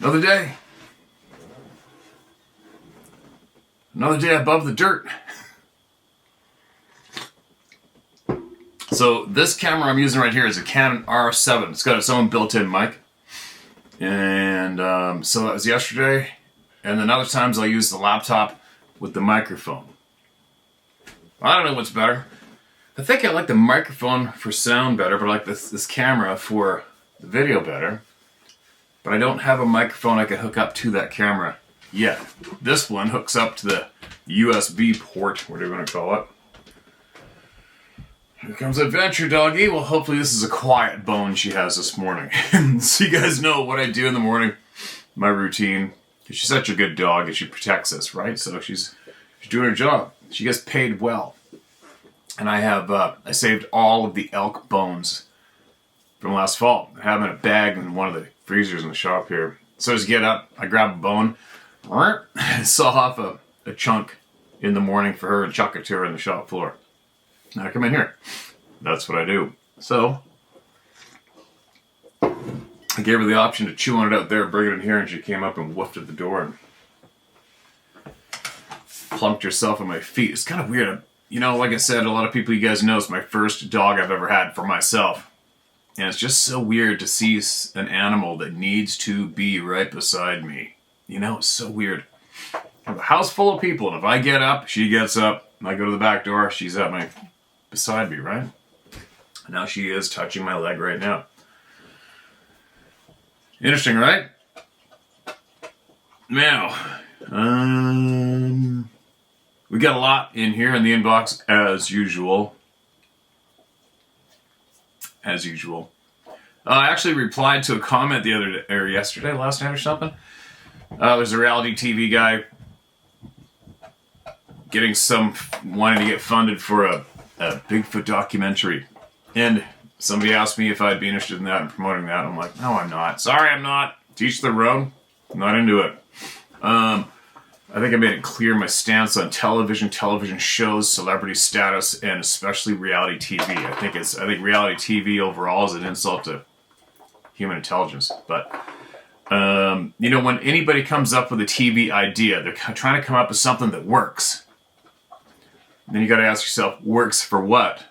Another day. Another day above the dirt. So this camera I'm using right here is a Canon R7. It's got its own built-in mic. And so that was yesterday. And then other times I'll use the laptop with the microphone. I don't know what's better. I think I like the microphone for sound better, but I like this camera for the video better. But I don't have a microphone I can hook up to that camera yet. This one hooks up to the USB port, whatever you want to call it. Here comes Adventure Doggy. Well, hopefully this is a quiet bone she has this morning. So you guys know what I do in the morning, my routine. She's such a good dog and she protects us, right? So she's doing her job. She gets paid well. And I have, I saved all of the elk bones from last fall. I have them in a bag in one of the freezers in the shop here. So I just get up, I grab a bone, saw off a chunk in the morning for her and chuck it to her in the shop floor. Now I come in here. That's what I do. So I gave her the option to chew on it out there, bring it in here, and she came up and woofed at the door and plunked herself on my feet. It's kind of weird. You know, like I said, a lot of people you guys know, it's my first dog I've ever had for myself. And it's just so weird to see an animal that needs to be right beside me. You know, it's so weird. I have a house full of people, and if I get up, she gets up. And I go to the back door, she's beside me, right? Now she is touching my leg right now. Interesting, right? Now, we got a lot in here in the inbox as usual. As usual. I actually replied to a comment the other day, or yesterday, last night or something. There's a reality TV guy wanting to get funded for a Bigfoot documentary. And somebody asked me if I'd be interested in that and promoting that. I'm like, no, I'm not. Sorry, I'm not. Teach their own. I'm not into it. I think I made it clear my stance on television shows, celebrity status, and especially reality TV. I think reality TV overall is an insult to human intelligence. But you know, when anybody comes up with a TV idea, they're trying to come up with something that works. And then you got to ask yourself, works for what?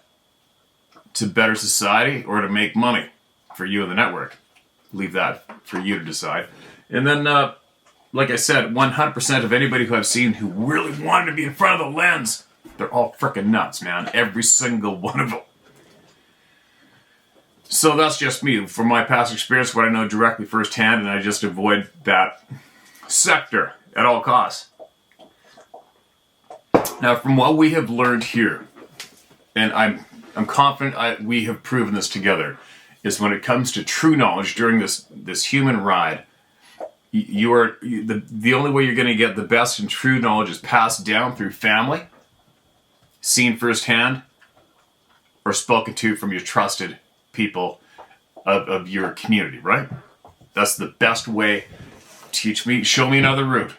To better society or to make money for you and the network? Leave that for you to decide. And then, like I said, 100% of anybody who I've seen who really wanted to be in front of the lens, they're all freaking nuts, man. Every single one of them. So that's just me. From my past experience, what I know directly firsthand, and I just avoid that sector at all costs. Now, from what we have learned here, and I'm confident we have proven this together, is when it comes to true knowledge during this human ride, the only way you're going to get the best and true knowledge is passed down through family, seen firsthand, or spoken to from your trusted people of your community, right? That's the best way. Teach me, show me another route,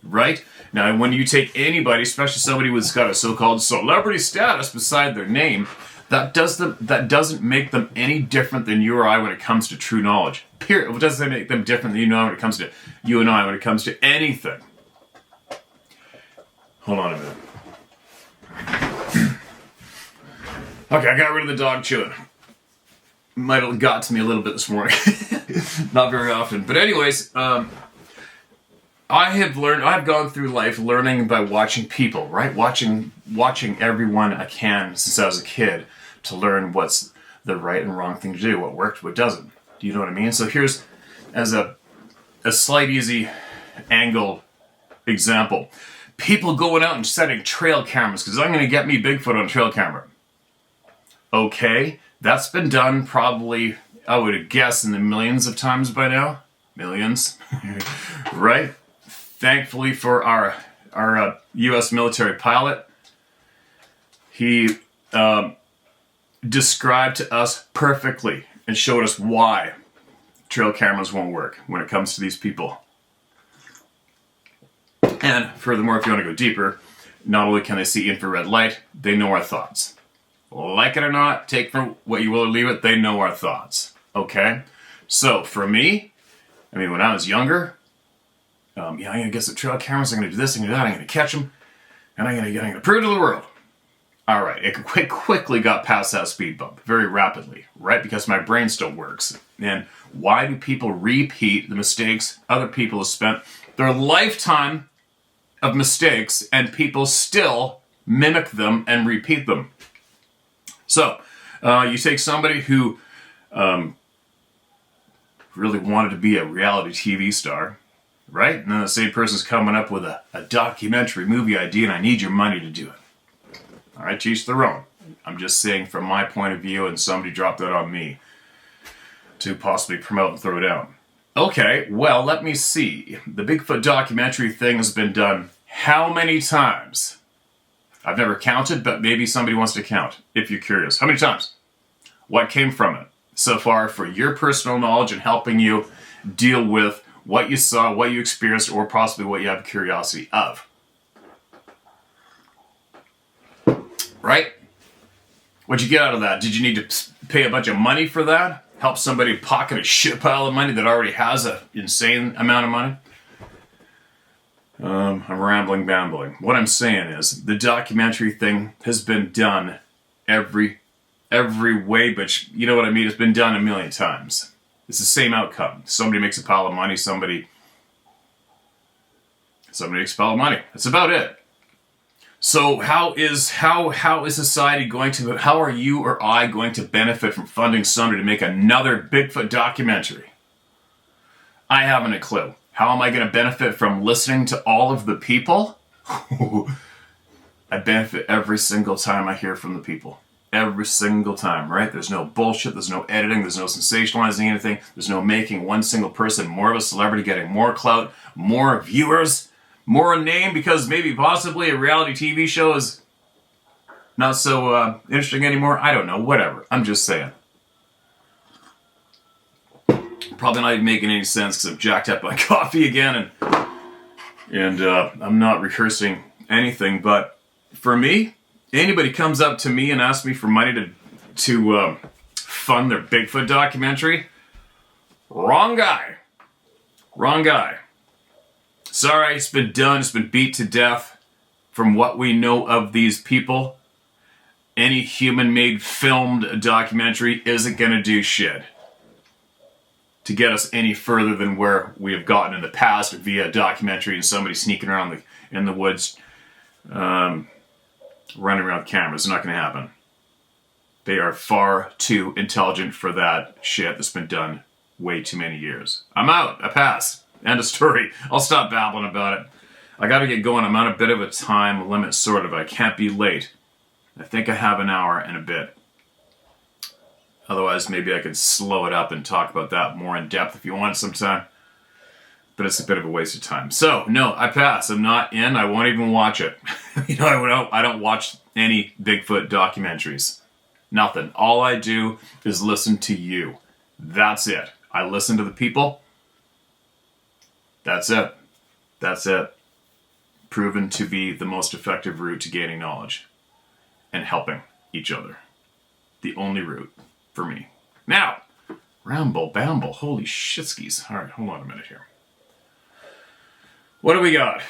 right? Now, when you take anybody, especially somebody who's got a so-called celebrity status beside their name, that doesn't make them any different than you or I when it comes to true knowledge. Period. It doesn't make them different than you and I when it comes to you and I when it comes to anything. Hold on a minute. Okay, I got rid of the dog chewing. Might have got to me a little bit this morning. Not very often. But anyways, I've gone through life learning by watching people, right? Watching everyone I can since I was a kid to learn what's the right and wrong thing to do, what worked, what doesn't. Do you know what I mean? So here's, as a slight easy angle example, people going out and setting trail cameras because I'm going to get me Bigfoot on trail camera. Okay, that's been done probably, I would guess, in the millions of times by now. Millions, right? Thankfully for our U.S. military pilot, he described to us perfectly and showed us why trail cameras won't work when it comes to these people. And furthermore, if you want to go deeper, not only can they see infrared light, they know our thoughts. Like it or not, take for what you will or leave it, they know our thoughts. Okay? So, for me, I mean, when I was younger, I'm going to get some trail cameras, I'm going to do this, I'm going to do that, I'm going to catch them, and I'm going to prove to the world. All right, it quickly got past that speed bump, very rapidly, right? Because my brain still works. And why do people repeat the mistakes other people have spent their lifetime of mistakes, and people still mimic them and repeat them? So, you take somebody who really wanted to be a reality TV star, right? And then the same person's coming up with a documentary movie idea, and I need your money to do it. All right, teach their own. I'm just saying from my point of view, and somebody dropped that on me to possibly promote and throw it out. Okay, well, let me see. The Bigfoot documentary thing has been done how many times? I've never counted, but maybe somebody wants to count, if you're curious. How many times? What came from it so far for your personal knowledge and helping you deal with what you saw, what you experienced, or possibly what you have curiosity of? Right? What'd you get out of that? Did you need to pay a bunch of money for that? Help somebody pocket a shit pile of money that already has an insane amount of money? I'm rambling. What I'm saying is, the documentary thing has been done every way, but you know what I mean? It's been done a million times. It's the same outcome. Somebody makes a pile of money, somebody makes a pile of money. That's about it. So how is society going to, how are you or I going to benefit from funding somebody to make another Bigfoot documentary? I haven't a clue. How am I going to benefit from listening to all of the people? I benefit every single time I hear from the people. Every single time, right? There's no bullshit, there's no editing, there's no sensationalizing anything, there's no making one single person more of a celebrity, getting more clout, more viewers, more a name because maybe possibly a reality TV show is not so interesting anymore. I don't know, whatever. I'm just saying. Probably not even making any sense because I've jacked up my coffee again and I'm not rehearsing anything, but for me, anybody comes up to me and asks me for money to fund their Bigfoot documentary, wrong guy. Sorry, it's been done, it's been beat to death. From what we know of these people, any human-made filmed documentary isn't gonna do shit to get us any further than where we have gotten in the past via documentary and somebody sneaking around in the woods, running around with cameras. It's not going to happen. They are far too intelligent for that shit that's been done way too many years. I'm out. I pass. End of story. I'll stop babbling about it. I got to get going. I'm on a bit of a time limit, sort of. I can't be late. I think I have an hour and a bit. Otherwise, maybe I could slow it up and talk about that more in depth if you want sometime. But it's a bit of a waste of time. So, no, I pass. I'm not in. I won't even watch it. I don't watch any Bigfoot documentaries. Nothing. All I do is listen to you. That's it. I listen to the people. That's it. Proven to be the most effective route to gaining knowledge and helping each other. The only route. For me. Now, ramble, bamble, holy shitskis. All right, hold on a minute here. What do we got?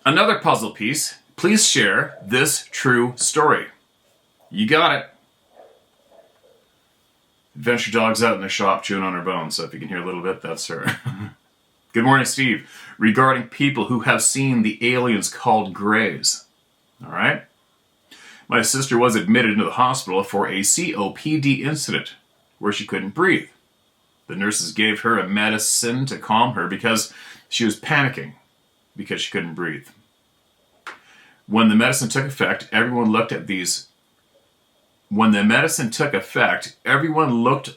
Another puzzle piece. Please share this true story. You got it. Adventure dog's out in the shop chewing on her bones, so if you can hear a little bit, that's her. Good morning, Steve. Regarding people who have seen the aliens called Greys. All right? My sister was admitted into the hospital for a COPD incident where she couldn't breathe. The nurses gave her a medicine to calm her because she was panicking because she couldn't breathe. When the medicine took effect, everyone looked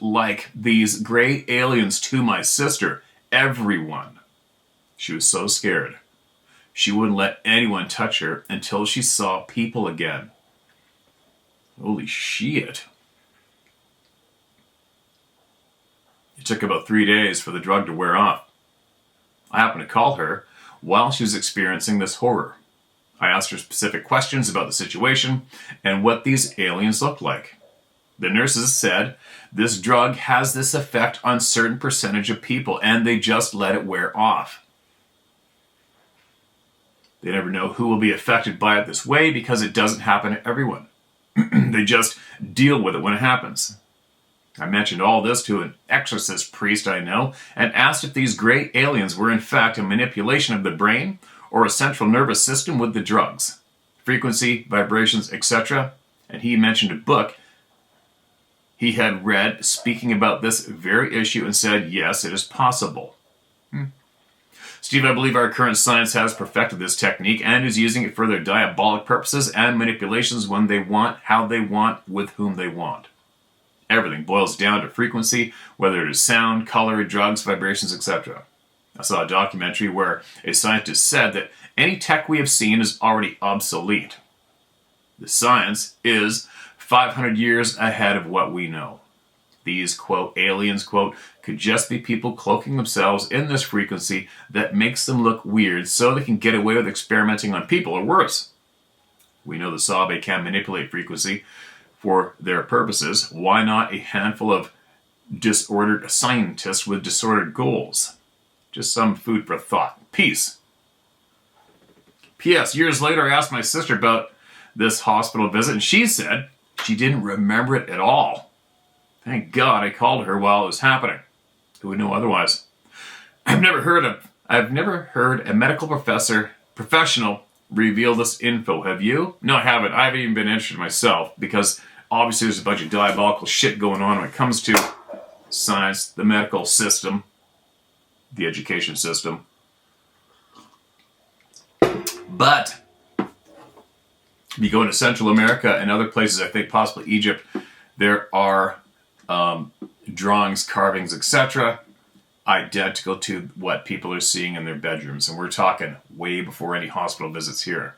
like these gray aliens to my sister. Everyone. She was so scared. She wouldn't let anyone touch her until she saw people again. Holy shit. It took about 3 days for the drug to wear off. I happened to call her while she was experiencing this horror. I asked her specific questions about the situation and what these aliens looked like. The nurses said this drug has this effect on certain percentage of people, and they just let it wear off. They never know who will be affected by it this way because it doesn't happen to everyone. They just deal with it when it happens. I mentioned all this to an exorcist priest I know and asked if these gray aliens were in fact a manipulation of the brain or a central nervous system with the drugs, frequency, vibrations, etc. And he mentioned a book he had read speaking about this very issue and said, yes, it is possible. Steve, I believe our current science has perfected this technique and is using it for their diabolic purposes and manipulations when they want, how they want, with whom they want. Everything boils down to frequency, whether it is sound, color, drugs, vibrations, etc. I saw a documentary where a scientist said that any tech we have seen is already obsolete. The science is 500 years ahead of what we know. These, quote, aliens, quote, could just be people cloaking themselves in this frequency that makes them look weird so they can get away with experimenting on people or worse. We know the Sabe can manipulate frequency for their purposes. Why not a handful of disordered scientists with disordered goals? Just some food for thought. Peace. P.S. Years later, I asked my sister about this hospital visit, and she said she didn't remember it at all. Thank God I called her while it was happening. Who would know otherwise? I've never heard a medical professional reveal this info. Have you? No, I haven't. I haven't even been interested myself because obviously there's a bunch of diabolical shit going on when it comes to science, the medical system, the education system. But if you go into Central America and other places, I think possibly Egypt, there are drawings, carvings, etc., identical to what people are seeing in their bedrooms. And we're talking way before any hospital visits here.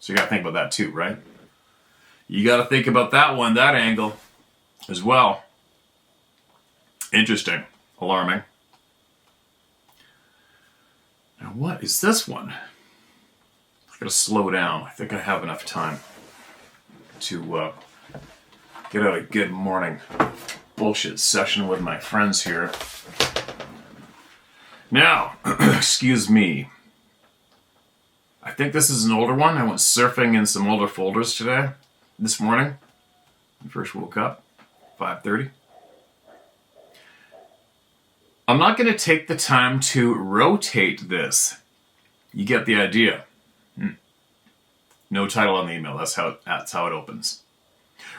So you got to think about that too, right? You got to think about that one, that angle as well. Interesting. Alarming. Now what is this one? I got to slow down. I think I have enough time to get out a good morning bullshit session with my friends here. Now, excuse me. I think this is an older one. I went surfing in some older folders this morning. I first woke up, 5:30. I'm not going to take the time to rotate this. You get the idea. No title on the email. That's how it opens.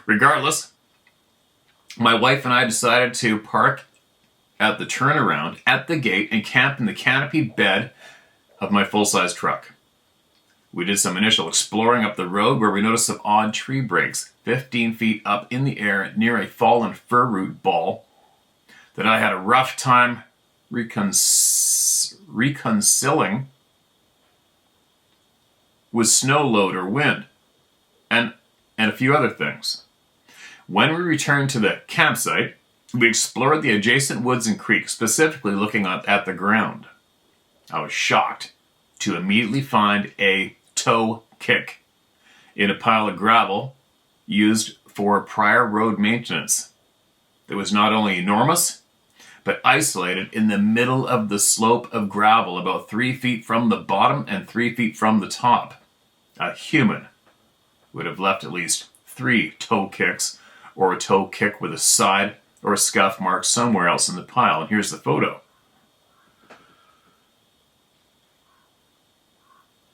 Regardless, my wife and I decided to park at the turnaround at the gate and camp in the canopy bed of my full-size truck. We did some initial exploring up the road where we noticed some odd tree breaks 15 feet up in the air near a fallen fir root ball that I had a rough time reconciling with snow load or wind and a few other things. When we returned to the campsite, we explored the adjacent woods and creek, specifically looking at the ground. I was shocked to immediately find a toe kick in a pile of gravel used for prior road maintenance. It was not only enormous, but isolated in the middle of the slope of gravel, about 3 feet from the bottom and 3 feet from the top. A human would have left at least 3 toe kicks, or a toe kick with a side or a scuff mark somewhere else in the pile. And here's the photo.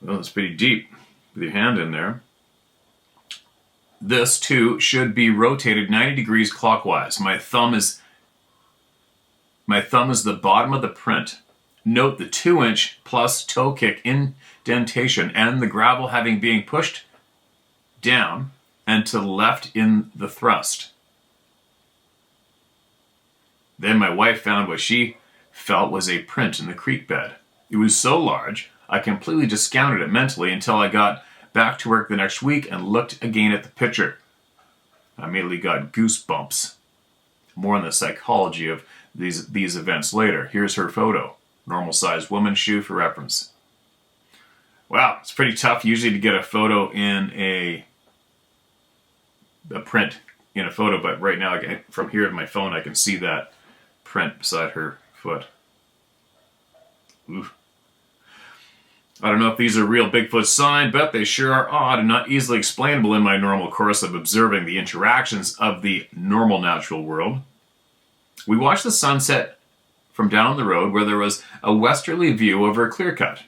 Well, it's pretty deep with your hand in there. This, too, should be rotated 90 degrees clockwise. My thumb is the bottom of the print. Note the 2-inch plus toe kick indentation and the gravel having been pushed down and to the left in the thrust. Then my wife found what she felt was a print in the creek bed. It was so large, I completely discounted it mentally until I got back to work the next week and looked again at the picture. I immediately got goosebumps. More on the psychology of these events later. Here's her photo. Normal-sized woman's shoe for reference. Wow, it's pretty tough usually to get a photo in a print in a photo, but right now, from here to my phone, I can see that print beside her foot. Oof. I don't know if these are real Bigfoot signs, but they sure are odd and not easily explainable in my normal course of observing the interactions of the normal natural world. We watched the sunset from down the road where there was a westerly view over a clear cut.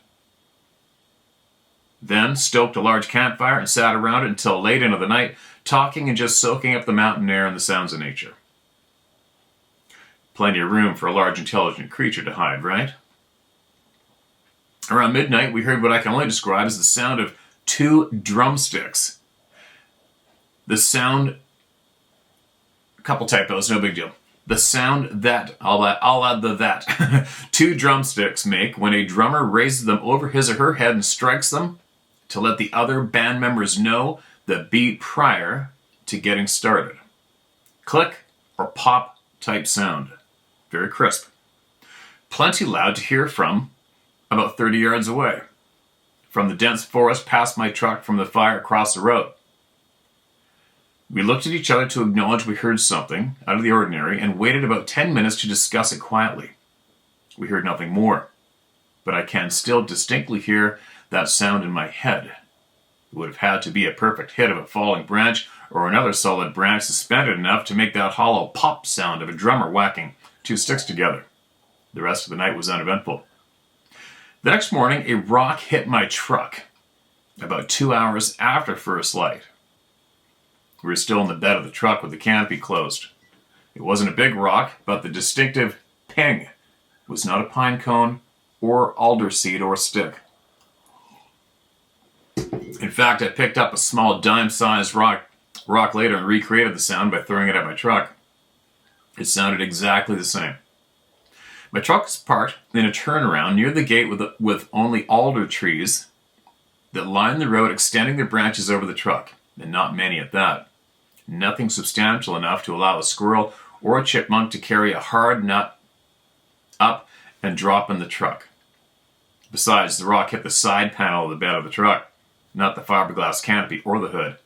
Then stoked a large campfire and sat around it until late into the night, talking and just soaking up the mountain air and the sounds of nature. Plenty of room for a large intelligent creature to hide, right? Around midnight, we heard what I can only describe as the sound of 2 drumsticks. The sound, a couple typos, no big deal. The sound that, I'll add the that, 2 drumsticks make when a drummer raises them over his or her head and strikes them to let the other band members know the beat prior to getting started. Click or pop type sound. Very crisp. Plenty loud to hear from about 30 yards away, from the dense forest past my truck from the fire across the road. We looked at each other to acknowledge we heard something out of the ordinary and waited about 10 minutes to discuss it quietly. We heard nothing more, but I can still distinctly hear that sound in my head. It would have had to be a perfect hit of a falling branch or another solid branch suspended enough to make that hollow pop sound of a drummer whacking 2 sticks together. The rest of the night was uneventful. The next morning, a rock hit my truck about 2 hours after first light. We were still in the bed of the truck with the canopy closed. It wasn't a big rock, but the distinctive ping was not a pine cone or alder seed or stick. In fact, I picked up a small dime-sized rock later and recreated the sound by throwing it at my truck. It sounded exactly the same. My truck is parked in a turnaround near the gate with only alder trees that line the road, extending their branches over the truck, and not many at that. Nothing substantial enough to allow a squirrel or a chipmunk to carry a hard nut up and drop in the truck. Besides, the rock hit the side panel of the bed of the truck, not the fiberglass canopy or the hood.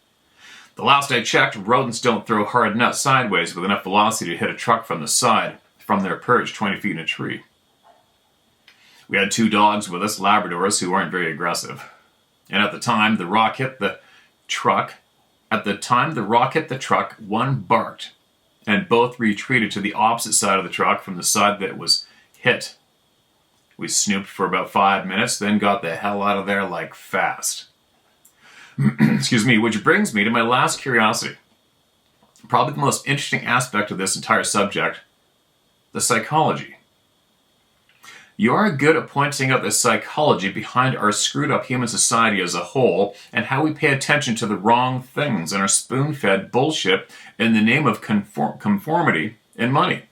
The last I checked, rodents don't throw hard nuts sideways with enough velocity to hit a truck from the side, from their perch 20 feet in a tree. We had 2 dogs with us, Labradors, who aren't very aggressive. And at the time the rock hit the truck, one barked, and both retreated to the opposite side of the truck from the side that was hit. We snooped for about 5 minutes, then got the hell out of there like fast. Excuse me, which brings me to my last curiosity. Probably the most interesting aspect of this entire subject, the psychology. You are good at pointing out the psychology behind our screwed up human society as a whole and how we pay attention to the wrong things and are spoon-fed bullshit in the name of conformity and money.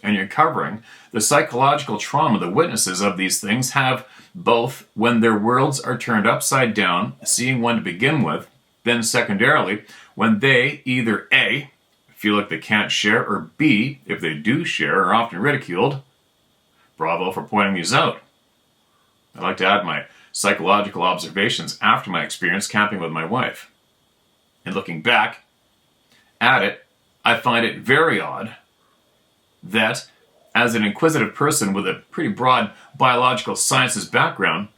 And you're covering the psychological trauma the witnesses of these things have, both when their worlds are turned upside down, seeing one to begin with, then secondarily, when they either A, feel like they can't share, or B, if they do share, are often ridiculed. Bravo for pointing these out. I'd like to add my psychological observations after my experience camping with my wife. And looking back at it, I find it very odd that, as an inquisitive person with a pretty broad biological sciences background,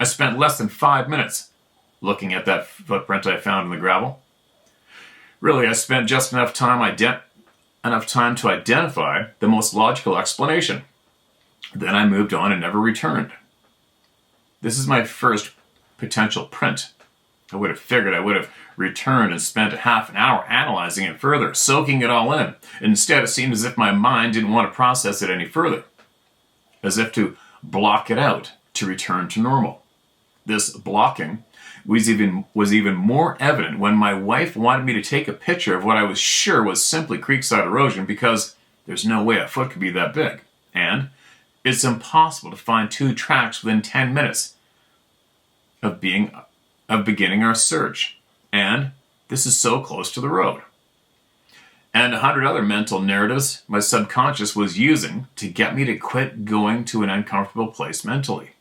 I spent less than 5 minutes looking at that footprint I found in the gravel. Really, I spent just enough time to identify the most logical explanation. Then I moved on and never returned. This is my first potential print. I would have figured I would have returned and spent a half an hour analyzing it further, soaking it all in. Instead, it seemed as if my mind didn't want to process it any further, as if to block it out to return to normal. This blocking was even more evident when my wife wanted me to take a picture of what I was sure was simply creekside erosion, because there's no way a foot could be that big. And it's impossible to find 2 tracks within 10 minutes of beginning our search. And this is so close to the road. And 100 other mental narratives my subconscious was using to get me to quit going to an uncomfortable place mentally.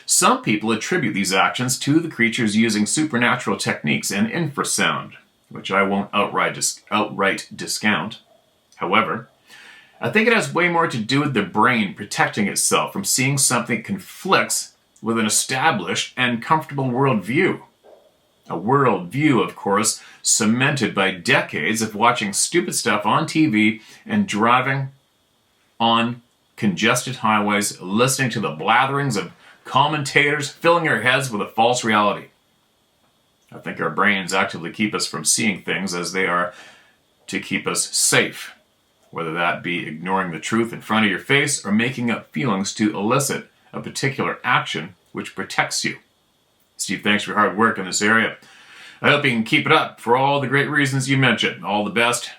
Some people attribute these actions to the creatures using supernatural techniques and infrasound, which I won't outright discount. However, I think it has way more to do with the brain protecting itself from seeing something that conflicts with an established and comfortable worldview. A worldview, of course, cemented by decades of watching stupid stuff on TV and driving on congested highways, listening to the blatherings of commentators, filling our heads with a false reality. I think our brains actively keep us from seeing things as they are to keep us safe, whether that be ignoring the truth in front of your face or making up feelings to elicit a particular action which protects you. Steve, thanks for your hard work in this area. I hope you can keep it up for all the great reasons you mentioned. All the best.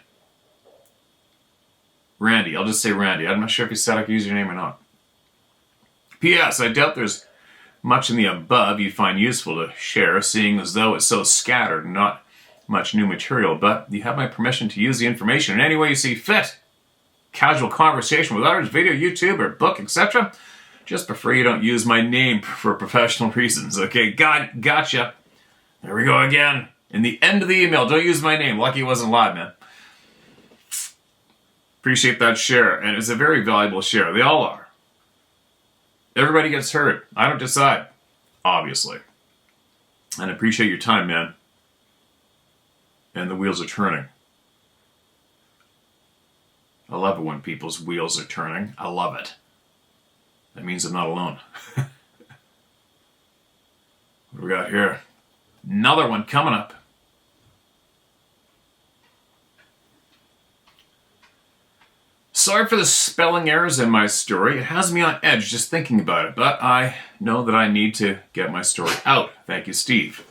Randy, I'll just say Randy. I'm not sure if you said I could use your name or not. P.S. I doubt there's much in the above you find useful to share, seeing as though it's so scattered and not much new material, but you have my permission to use the information in any way you see fit. Casual conversation with others, video, YouTube, or book, etc. Just prefer you don't use my name for professional reasons. Okay, gotcha. There we go again. In the end of the email, don't use my name. Lucky it wasn't live, man. Appreciate that share, and it's a very valuable share. They all are. Everybody gets hurt. I don't decide, obviously. And I appreciate your time, man. And the wheels are turning. I love it when people's wheels are turning. I love it. That means I'm not alone. What do we got here? Another one coming up. Sorry for the spelling errors in my story. It has me on edge just thinking about it, but I know that I need to get my story out. Thank you, Steve.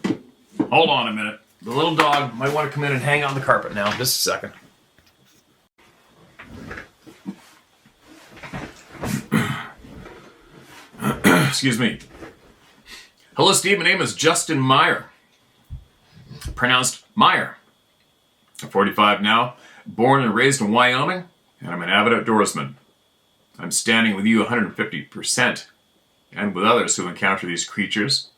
Hold on a minute. The little dog might want to come in and hang on the carpet now. Just a second. Excuse me. Hello, Steve. My name is Justin Meyer. Pronounced Meyer. I'm 45 now, born and raised in Wyoming, and I'm an avid outdoorsman. I'm standing with you 150%, and with others who encounter these creatures.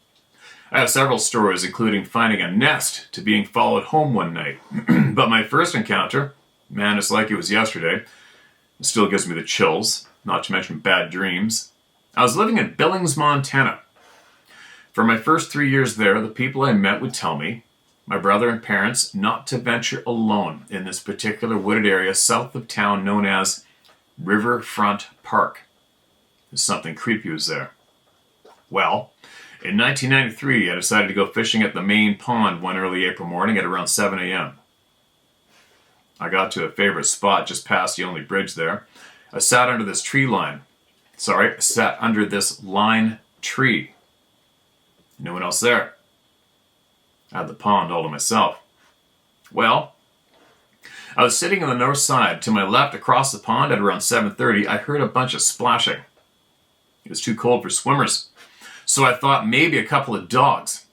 I have several stories, including finding a nest to being followed home one night. But my first encounter, man, it's like it was yesterday. It still gives me the chills, not to mention bad dreams. I was living in Billings, Montana. For my first 3 years there, the people I met would tell me, my brother and parents, not to venture alone in this particular wooded area south of town known as Riverfront Park. Something creepy was there. Well, in 1993, I decided to go fishing at the main pond one early April morning at around 7 a.m. I got to a favorite spot just past the only bridge there. I sat under this line tree. No one else there. I had the pond all to myself. Well, I was sitting on the north side. To my left, across the pond at around 7:30, I heard a bunch of splashing. It was too cold for swimmers, so I thought maybe a couple of dogs.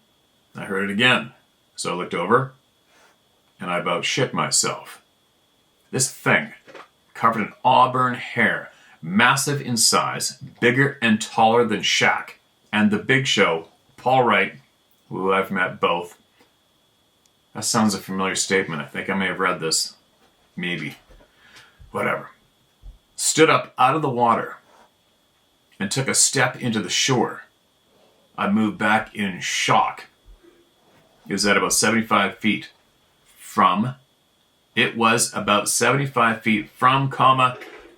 I heard it again, so I looked over, and I about shit myself. This thing, covered in auburn hair, massive in size, bigger and taller than Shaq, and the big show, Paul Wright, who I've met both. That sounds a familiar statement. I think I may have read this. Maybe. Whatever. Stood up out of the water and took a step into the shore. I moved back in shock. It was at about 75 feet from,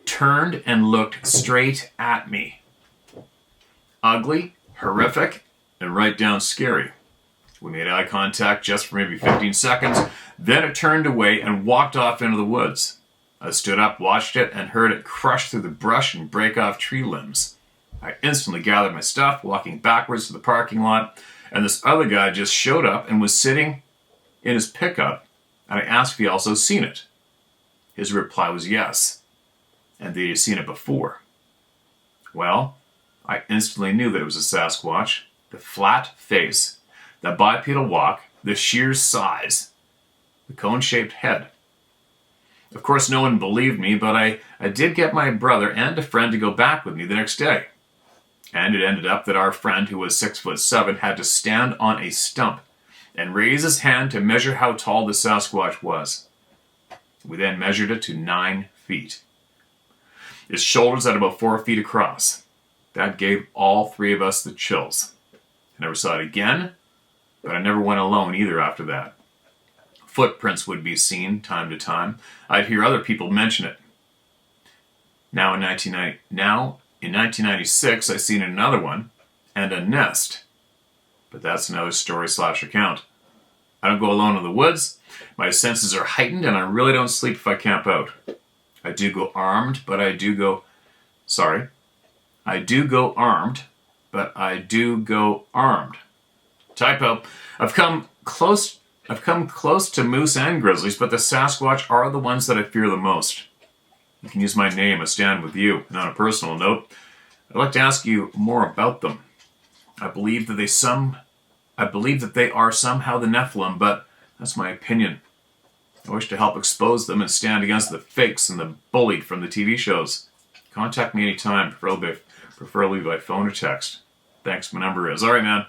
turned and looked straight at me. Ugly, horrific, and right down scary. We made eye contact just for maybe 15 seconds, then it turned away and walked off into the woods. I stood up, watched it, and heard it crush through the brush and break off tree limbs. I instantly gathered my stuff, walking backwards to the parking lot, and this other guy just showed up and was sitting in his pickup, and I asked if he also seen it. His reply was yes, and that he had seen it before. Well, I instantly knew that it was a Sasquatch. The flat face, the bipedal walk, the sheer size, the cone-shaped head. Of course, no one believed me, but I did get my brother and a friend to go back with me the next day. And it ended up that our friend, who was 6'7", had to stand on a stump and raised his hand to measure how tall the Sasquatch was. We then measured it to 9 feet. His shoulders at about 4 feet across. That gave all 3 of us the chills. I never saw it again, but I never went alone either after that. Footprints would be seen time to time. I'd hear other people mention it. Now in 1996, I seen another one and a nest. But that's another story/account. I don't go alone in the woods. My senses are heightened and I really don't sleep if I camp out. I do go armed, but I do go armed, but I do go armed. Typo. I've come close to moose and grizzlies, but the Sasquatch are the ones that I fear the most. You can use my name, I stand with you. And on a personal note, I'd like to ask you more about them. I believe that they are somehow the Nephilim, but that's my opinion. I wish to help expose them and stand against the fakes and the bullied from the TV shows. Contact me anytime, preferably by phone or text. Thanks, my number is. Alright, man.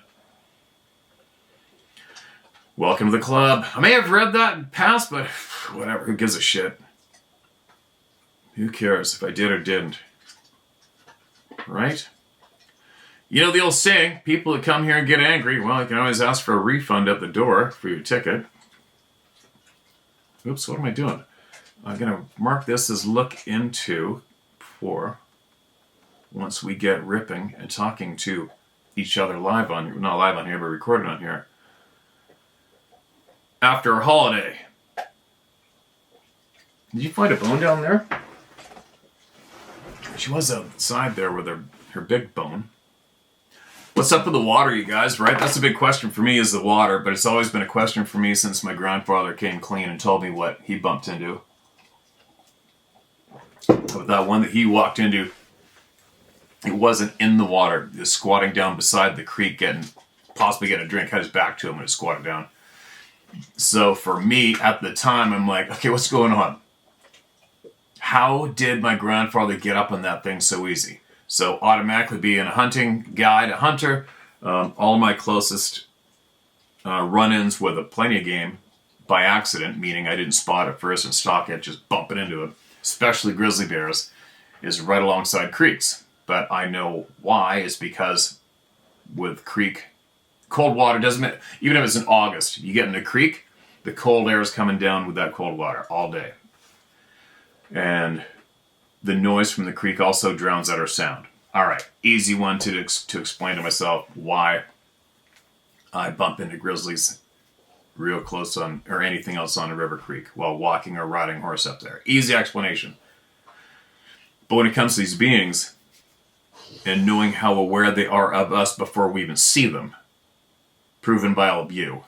Welcome to the club. I may have read that in the past, but whatever, who gives a shit? Who cares if I did or didn't? Right? You know the old saying, people that come here and get angry, well, you can always ask for a refund at the door for your ticket. Oops, what am I doing? I'm going to mark this as look into for once we get ripping and talking to each other live on, not live on here, but recorded on here. After a holiday. Did you find a bone down there? She was outside there with her big bone. What's up with the water, you guys, right? That's a big question for me, is the water, but it's always been a question for me since my grandfather came clean and told me what he bumped into. With that one that he walked into, it wasn't in the water. He was squatting down beside the creek, possibly getting a drink, had his back to him and squatted down. So for me, at the time, I'm like, okay, what's going on? How did my grandfather get up on that thing so easy? So automatically being a hunting guide, a hunter, all of my closest run-ins with plenty of game by accident, meaning I didn't spot it first and stalk it, just bumping into it, especially grizzly bears, is right alongside creeks. But I know why, is because with creek, cold water doesn't, even if it's in August, you get in a creek, the cold air is coming down with that cold water all day. And the noise from the creek also drowns out our sound. All right, easy one to explain to myself why I bump into grizzlies real close on, or anything else on a river creek while walking or riding horse up there. Easy explanation. But when it comes to these beings and knowing how aware they are of us before we even see them, proven by all of you,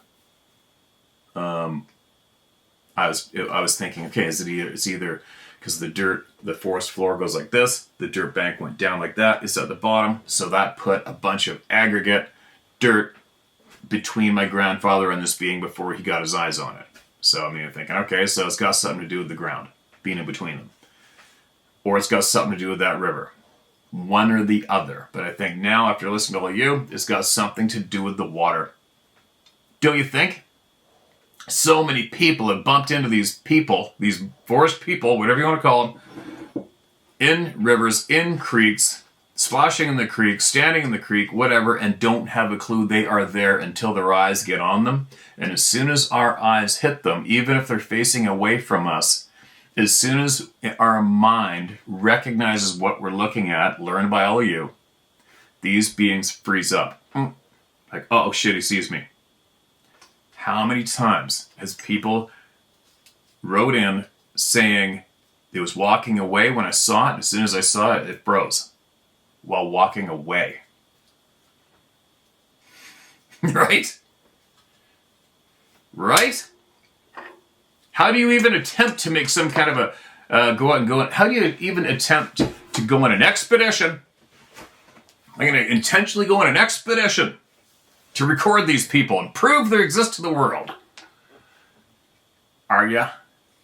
I was thinking, okay, it's either because the forest floor goes like this, the dirt bank went down like that, it's at the bottom, so that put a bunch of aggregate dirt between my grandfather and this being before he got his eyes on it. So I'm thinking, okay, so it's got something to do with the ground being in between them. Or it's got something to do with that river. One or the other. But I think now, after listening to all of you, it's got something to do with the water. Don't you think? So many people have bumped into these people, these forest people, whatever you want to call them, in rivers, in creeks, splashing in the creek, standing in the creek, whatever, and don't have a clue they are there until their eyes get on them. And as soon as our eyes hit them, even if they're facing away from us, as soon as our mind recognizes what we're looking at, learned by all of you, these beings freeze up. Like, oh shit, he sees me. How many times has people wrote in saying it was walking away when I saw it, and as soon as I saw it, it froze while walking away? Right? Right? How do you even attempt to make some kind of a how do you even attempt to go on an expedition? I'm going to intentionally go on an expedition to record these people and prove they exist to the world. Are ya?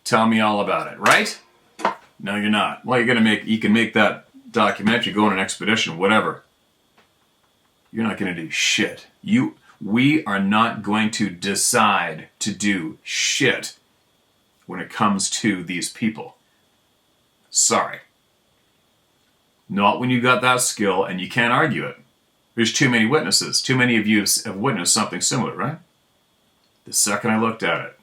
Tell me all about it, right? No, you're not. Well, you can make that documentary, go on an expedition, whatever. You're not going to do shit. We are not going to decide to do shit when it comes to these people. Sorry. Not when you got that skill and you can't argue it. There's too many witnesses. Too many of you have witnessed something similar, right? The second I looked at it,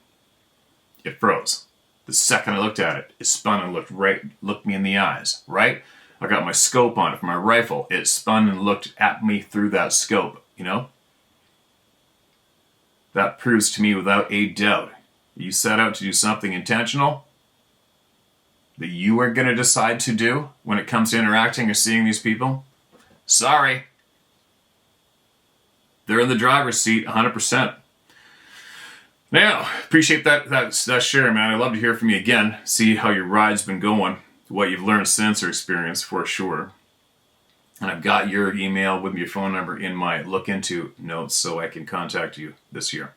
it froze. The second I looked at it, it spun and looked me in the eyes, right? I got my scope on it for my rifle. It spun and looked at me through that scope, you know? That proves to me without a doubt, you set out to do something intentional that you are going to decide to do when it comes to interacting or seeing these people. Sorry. They're in the driver's seat 100%. Now, appreciate that share, man. I'd love to hear from you again. See how your ride's been going, what you've learned since or experienced for sure. And I've got your email with your phone number in my look into notes so I can contact you this year.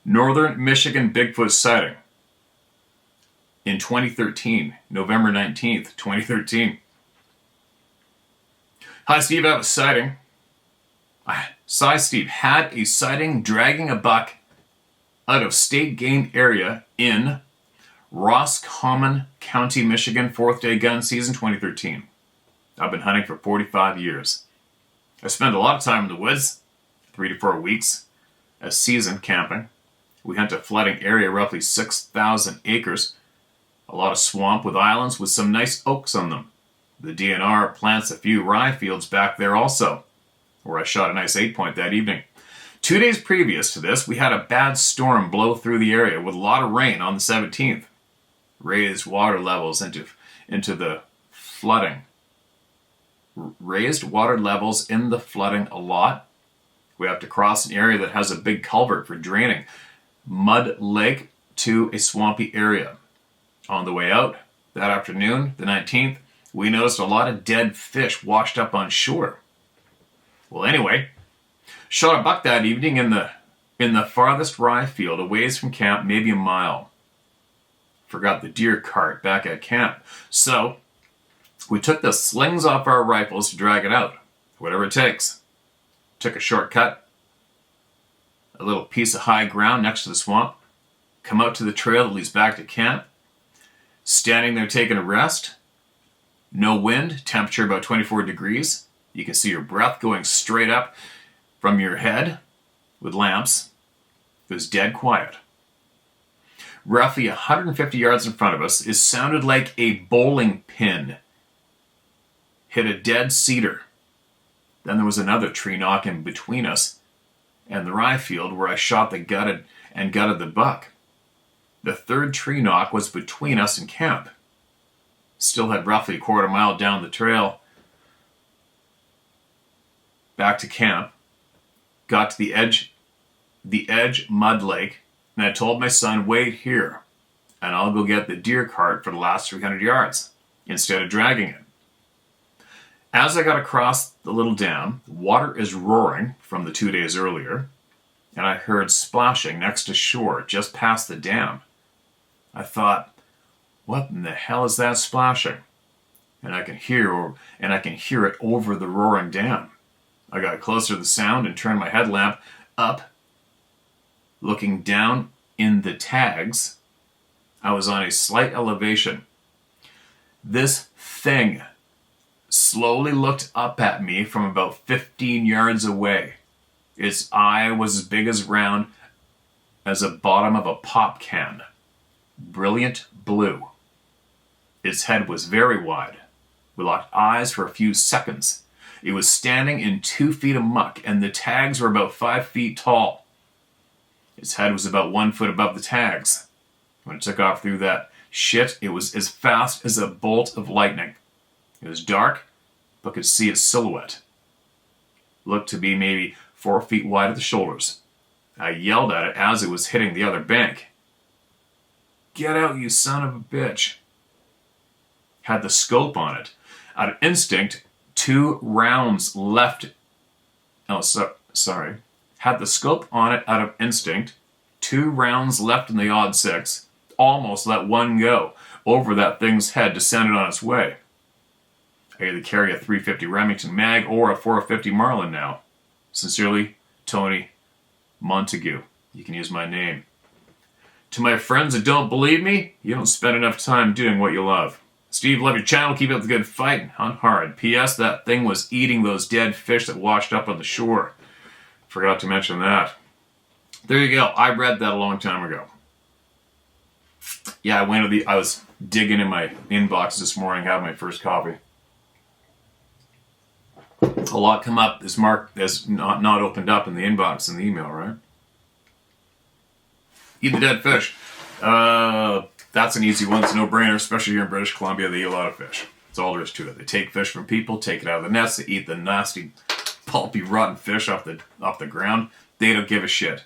Northern Michigan Bigfoot sighting in 2013, November 19th, 2013. Hi, Steve. I have a sighting. Steve had a sighting dragging a buck out of state game area in Roscommon County, Michigan, 4th day gun season 2013. I've been hunting for 45 years. I spend a lot of time in the woods, 3 to 4 weeks, a season camping. We hunt a flooding area, roughly 6,000 acres. A lot of swamp with islands with some nice oaks on them. The DNR plants a few rye fields back there also, where I shot a nice 8-point that evening. 2 days previous to this, we had a bad storm blow through the area with a lot of rain on the 17th. Raised water levels into the flooding. Raised water levels in the flooding a lot. We have to cross an area that has a big culvert for draining Mud Lake to a swampy area. On the way out that afternoon, the 19th, we noticed a lot of dead fish washed up on shore. Well, anyway, shot a buck that evening in the farthest rye field, a ways from camp, maybe a mile. Forgot the deer cart back at camp. So, we took the slings off our rifles to drag it out, whatever it takes. Took a shortcut, a little piece of high ground next to the swamp, come out to the trail that leads back to camp, standing there taking a rest, no wind, temperature about 24 degrees. You can see your breath going straight up from your head with lamps. It was dead quiet. Roughly 150 yards in front of us, it sounded like a bowling pin hit a dead cedar. Then there was another tree knock in between us and the rye field where I shot the gutted the buck. The third tree knock was between us and camp. Still had roughly a quarter mile down the trail back to camp. Got to the edge Mud Lake, and I told my son, wait here, and I'll go get the deer cart for the last 300 yards instead of dragging it. As I got across the little dam, water is roaring from the 2 days earlier, and I heard splashing next to shore just past the dam. I thought, what in the hell is that splashing? And I can hear it over the roaring dam. I got closer to the sound and turned my headlamp up, looking down in the tags. I was on a slight elevation. This thing slowly looked up at me from about 15 yards away. Its eye was as big as round as the bottom of a pop can. Brilliant blue. Its head was very wide. We locked eyes for a few seconds. It was standing in 2 feet of muck, and the tags were about 5 feet tall. Its head was about 1 foot above the tags. When it took off through that shit, it was as fast as a bolt of lightning. It was dark, but could see its silhouette. Looked to be maybe 4 feet wide at the shoulders. I yelled at it as it was hitting the other bank. Get out, you son of a bitch. Had the scope on it. Out of instinct, 2 rounds left. Had the scope on it out of instinct. 2 rounds left in the odd 6. Almost let one go. Over that thing's head, descended on its way. I either carry a .350 Remington mag or a .450 Marlin now. Sincerely, Tony Montague. You can use my name. To my friends that don't believe me, you don't spend enough time doing what you love. Steve, love your channel. Keep up the good fight. Hunt hard. P.S. That thing was eating those dead fish that washed up on the shore. Forgot to mention that. There you go. I read that a long time ago. Yeah, I was digging in my inbox this morning, having my first coffee. A lot come up is marked as not opened up in the inbox in the email, right? Eat the dead fish. That's an easy one. It's a no-brainer, especially here in British Columbia. They eat a lot of fish. That's all there is to it. They take fish from people, take it out of the nets, they eat the nasty, pulpy, rotten fish off the ground. They don't give a shit.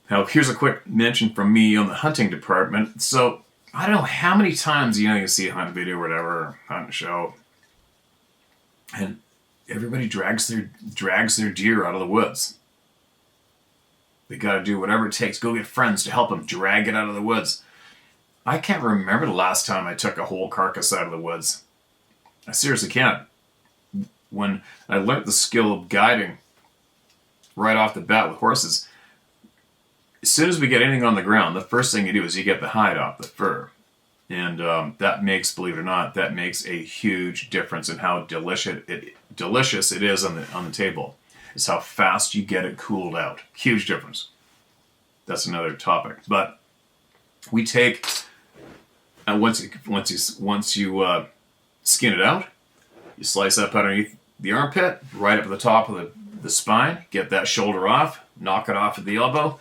Now, here's a quick mention from me on the hunting department. So, I don't know how many times, you see a hunt video or whatever, or hunt show, and everybody drags their deer out of the woods. They got to do whatever it takes. Go get friends to help them drag it out of the woods. I can't remember the last time I took a whole carcass out of the woods. I seriously can't. When I learned the skill of guiding right off the bat with horses, as soon as we get anything on the ground, the first thing you do is you get the hide off the fur. And that makes, believe it or not, that makes a huge difference in how delicious it is on the table. It's how fast you get it cooled out. Huge difference. That's another topic. But we take, once you skin it out, you slice up underneath the armpit, right up at the top of the spine, get that shoulder off, knock it off at the elbow.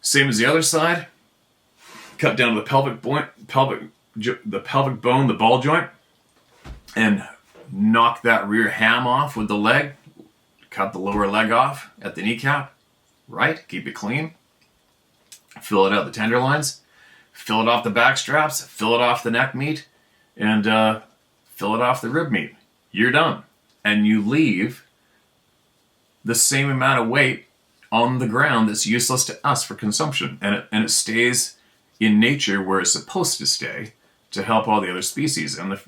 Same as the other side. Cut down to the pelvic bone, the ball joint, and knock that rear ham off with the leg. Cut the lower leg off at the kneecap, right? Keep it clean. Fill it out the tenderloins. Fill it off the back straps. Fill it off the neck meat. And fill it off the rib meat. You're done. And you leave the same amount of weight on the ground that's useless to us for consumption. And it stays in nature where it's supposed to stay to help all the other species and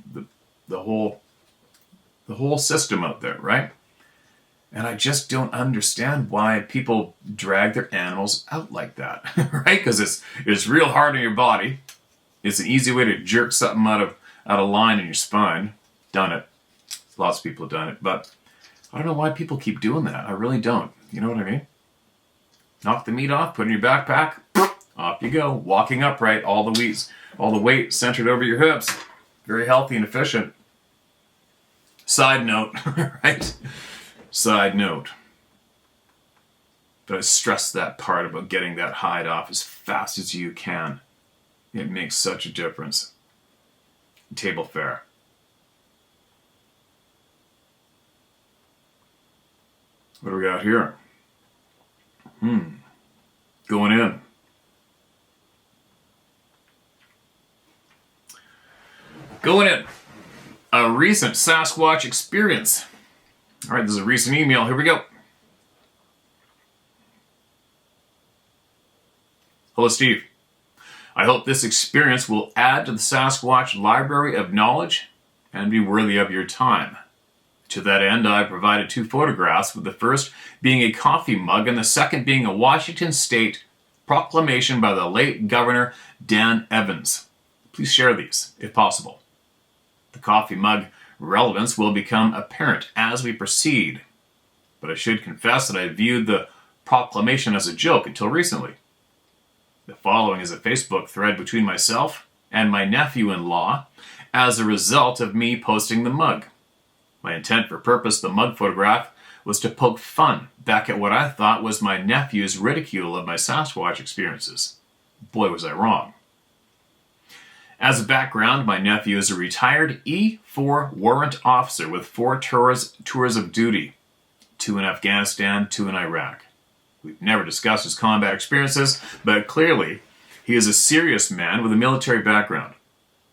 the whole system out there, right? And I just don't understand why people drag their animals out like that, right? Because it's real hard on your body. It's an easy way to jerk something out of line in your spine. Done it. Lots of people have done it, but I don't know why people keep doing that. I really don't. You know what I mean? Knock the meat off, put it in your backpack, off you go. Walking upright, all the weight centered over your hips. Very healthy and efficient. Side note, right? Side note. But I stress that part about getting that hide off as fast as you can. It makes such a difference. Table fare. What do we got here? Going in. Going in. A recent Sasquatch experience. All right, this is a recent email. Here we go. Hello, Steve. I hope this experience will add to the Sasquatch library of knowledge and be worthy of your time. To that end, I provided 2 photographs, with the first being a coffee mug and the second being a Washington State proclamation by the late Governor Dan Evans. Please share these, if possible. The coffee mug relevance will become apparent as we proceed, but I should confess that I viewed the proclamation as a joke until recently. The following is a Facebook thread between myself and my nephew-in-law as a result of me posting the mug. My intent for purpose, the mug photograph, was to poke fun back at what I thought was my nephew's ridicule of my Sasquatch experiences. Boy, was I wrong. As a background, my nephew is a retired E4 warrant officer with 4 tours of duty, 2 in Afghanistan, 2 in Iraq. We've never discussed his combat experiences, but clearly he is a serious man with a military background.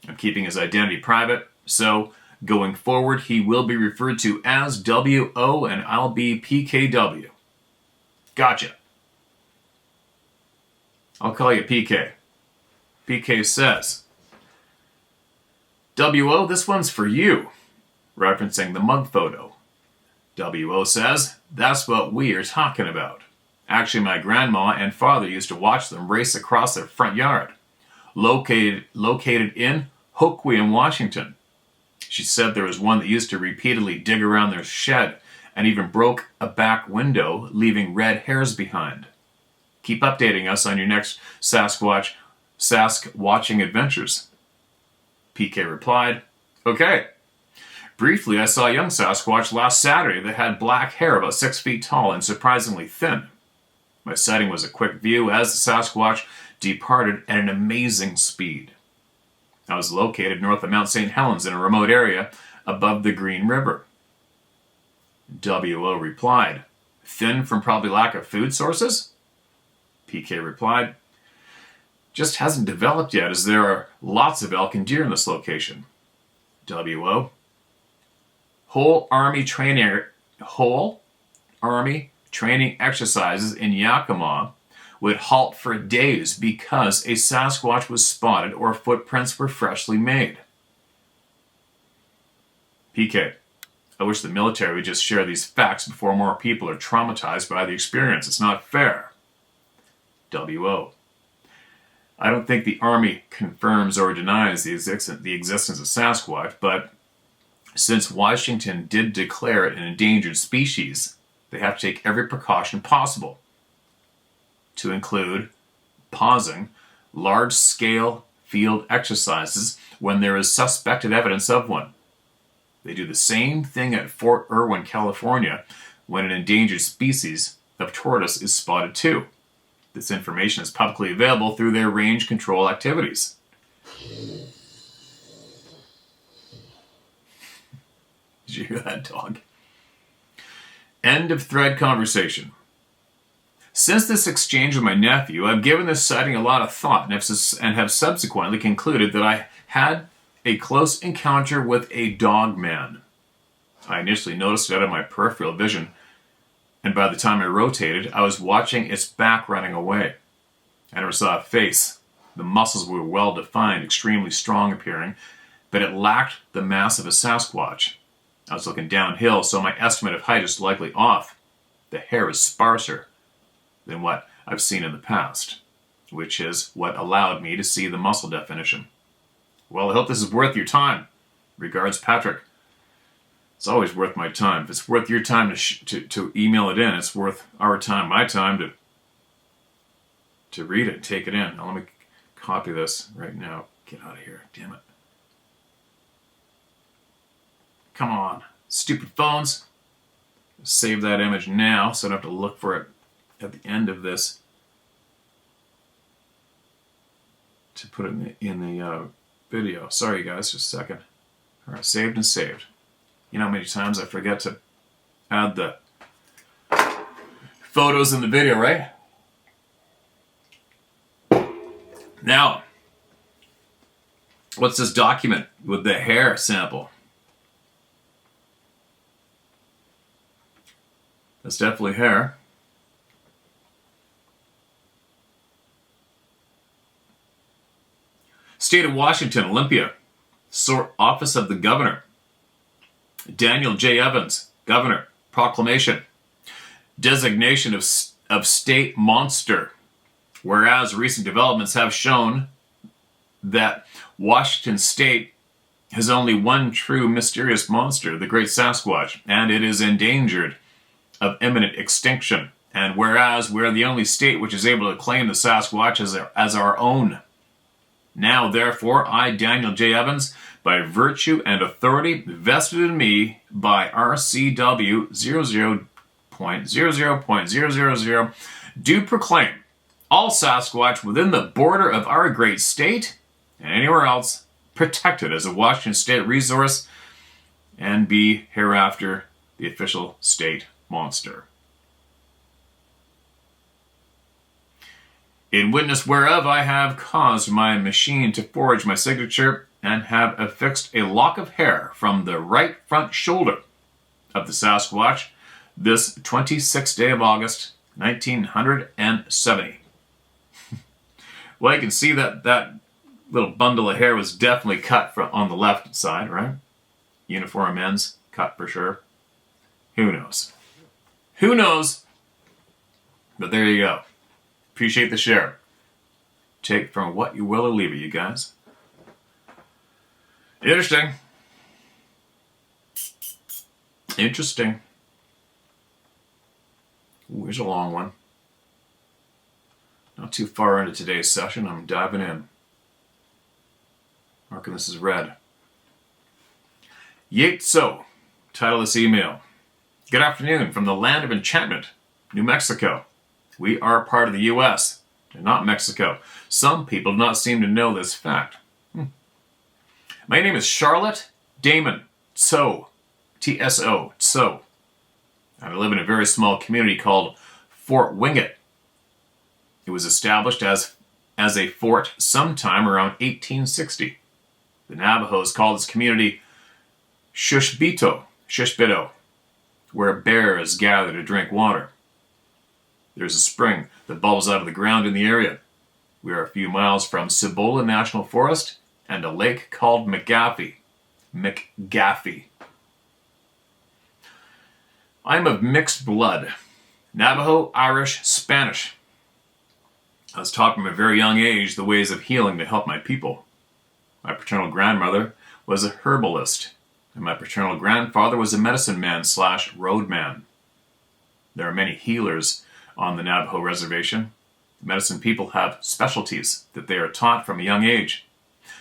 I'm keeping his identity private, so going forward he will be referred to as WO and I'll be PKW. Gotcha. I'll call you PK. PK says, WO, this one's for you, referencing the mug photo. WO says, "That's what we are talking about. Actually, my grandma and father used to watch them race across their front yard, located in Hoquiam, Washington. She said there was one that used to repeatedly dig around their shed and even broke a back window, leaving red hairs behind. Keep updating us on your next Sasquatching adventures." PK replied, "Okay. Briefly, I saw a young Sasquatch last Saturday that had black hair about 6 feet tall and surprisingly thin. My sighting was a quick view as the Sasquatch departed at an amazing speed. I was located north of Mount St. Helens in a remote area above the Green River." WO replied, "Thin from probably lack of food sources?" PK replied, "Just hasn't developed yet, as there are lots of elk and deer in this location." WO, whole army training exercises in Yakima would halt for days because a Sasquatch was spotted or footprints were freshly made." PK, "I wish the military would just share these facts before more people are traumatized by the experience. It's not fair." WO, "I don't think the Army confirms or denies the existence of Sasquatch, but since Washington did declare it an endangered species, they have to take every precaution possible, to include pausing large-scale field exercises when there is suspected evidence of one. They do the same thing at Fort Irwin, California, when an endangered species of tortoise is spotted too. This information is publicly available through their range control activities." Did you hear that, dog? End of thread conversation. "Since this exchange with my nephew, I've given this sighting a lot of thought and have subsequently concluded that I had a close encounter with a dog man. I initially noticed it out of my peripheral vision, and by the time I rotated, I was watching its back running away. I never saw a face. The muscles were well defined, extremely strong appearing, but it lacked the mass of a Sasquatch. I was looking downhill, so my estimate of height is likely off. The hair is sparser than what I've seen in the past, which is what allowed me to see the muscle definition. Well, I hope this is worth your time. Regards, Patrick." It's always worth my time. If it's worth your time to email it in, it's worth our time, my time, to read it and take it in. Now, let me copy this right now. Get out of here. Damn it. Come on. Stupid phones. Save that image now so I don't have to look for it at the end of this to put it in the video. Sorry, guys. Just a second. All right. Saved and saved. You know how many times I forget to add the photos in the video, right? Now, what's this document with the hair sample? That's definitely hair. State of Washington, Olympia. Office of the Governor. Daniel J. Evans, Governor. Proclamation. Designation of state monster. Whereas recent developments have shown that Washington State has only one true mysterious monster, the Great Sasquatch, and it is endangered of imminent extinction. And whereas we're the only state which is able to claim the Sasquatch as our own. Now, therefore, I, Daniel J. Evans, by virtue and authority vested in me by RCW 00.00.000, do proclaim all Sasquatch within the border of our great state and anywhere else protected as a Washington State resource and be hereafter the official state monster. In witness whereof I have caused my machine to forge my signature and have affixed a lock of hair from the right front shoulder of the Sasquatch this 26th day of August, 1970. Well, you can see that little bundle of hair was definitely cut on the left side, right? Uniform ends, cut for sure. Who knows? Who knows? But there you go. Appreciate the share. Take from what you will or leave it, you guys. Interesting. Interesting. Ooh, here's a long one. Not too far into today's session. I'm diving in. Marking this as red. Yetso. Title of this email. Good afternoon from the land of enchantment, New Mexico. We are part of the U.S. and not Mexico. Some people do not seem to know this fact. My name is Charlotte Damon Tso. T-S-O. Tso. I live in a very small community called Fort Wingate. It was established as a fort sometime around 1860. The Navajos call this community Shushbito, where bears gather to drink water. There's a spring that bubbles out of the ground in the area. We are a few miles from Cibola National Forest and a lake called McGaffey. I am of mixed blood, Navajo, Irish, Spanish. I was taught from a very young age the ways of healing to help my people. My paternal grandmother was a herbalist, and my paternal grandfather was a medicine man / roadman. There are many healers on the Navajo reservation. Medicine people have specialties that they are taught from a young age.